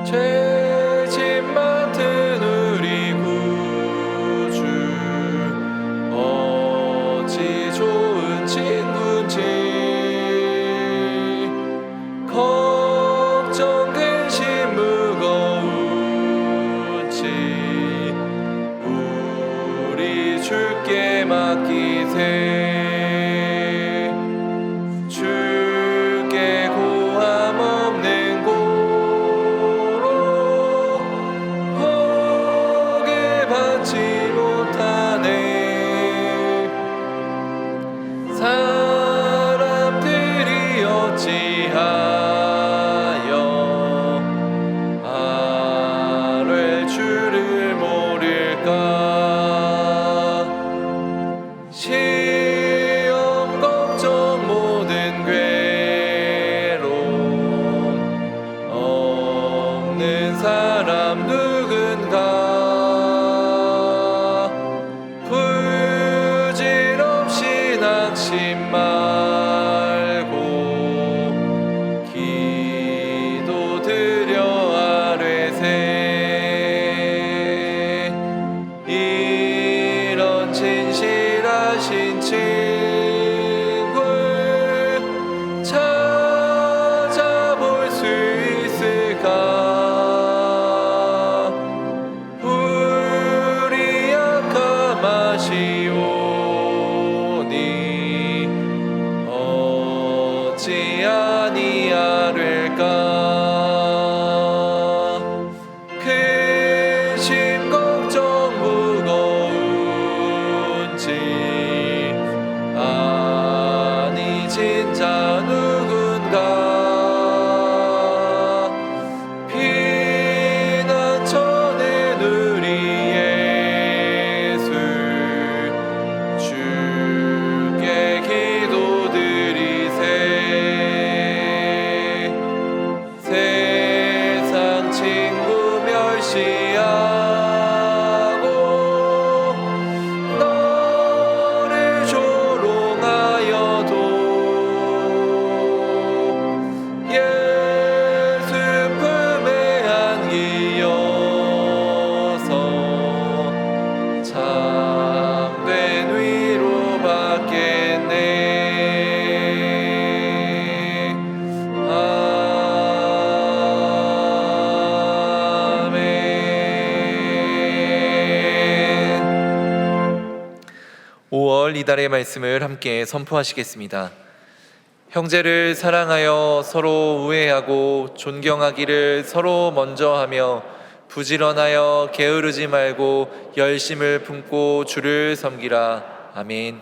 죄짐 맡은 우리 구주 어찌 좋은 친구인지 걱정 근심 무거운지 우리 주께 맡기세. 주께 고함 없는 사람들이 어찌하여 아뢰 주를 모를까. 진실하신 친구를 찾아볼 수 있을까? 우리 약함하시오니 어찌 아니하릴까? 근심 걱정 무거운지 아니 진짜 누군가 피난처는 우리 예수 주께 기도드리세. 세상 친구 멸시하고 너를 조롱하여도 예수 품에 안기어서 참된 위로 받겠네. 아멘. 5월 이달의 말씀을 함께 선포하시겠습니다. 형제를 사랑하여 서로 우애하고 존경하기를 서로 먼저 하며 부지런하여 게으르지 말고 열심을 품고 주를 섬기라. 아멘.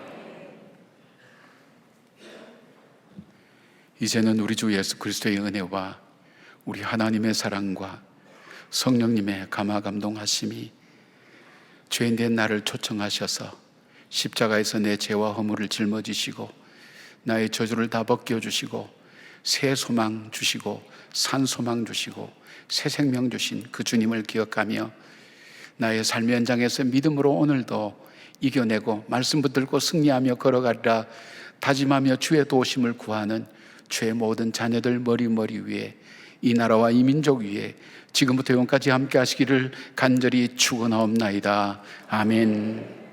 이제는 우리 주 예수 그리스도의 은혜와 우리 하나님의 사랑과 성령님의 감화 감동하심이 죄인된 나를 초청하셔서 십자가에서 내 죄와 허물을 짊어지시고 나의 저주를 다 벗겨주시고 새 소망 주시고 산 소망 주시고 새 생명 주신 그 주님을 기억하며 나의 삶의 현장에서 믿음으로 오늘도 이겨내고 말씀 붙들고 승리하며 걸어가리라 다짐하며 주의 도우심을 구하는 주의 모든 자녀들 머리 위에 이 나라와 이 민족 위에 지금부터 영원까지 함께 하시기를 간절히 축원하옵나이다. 아멘.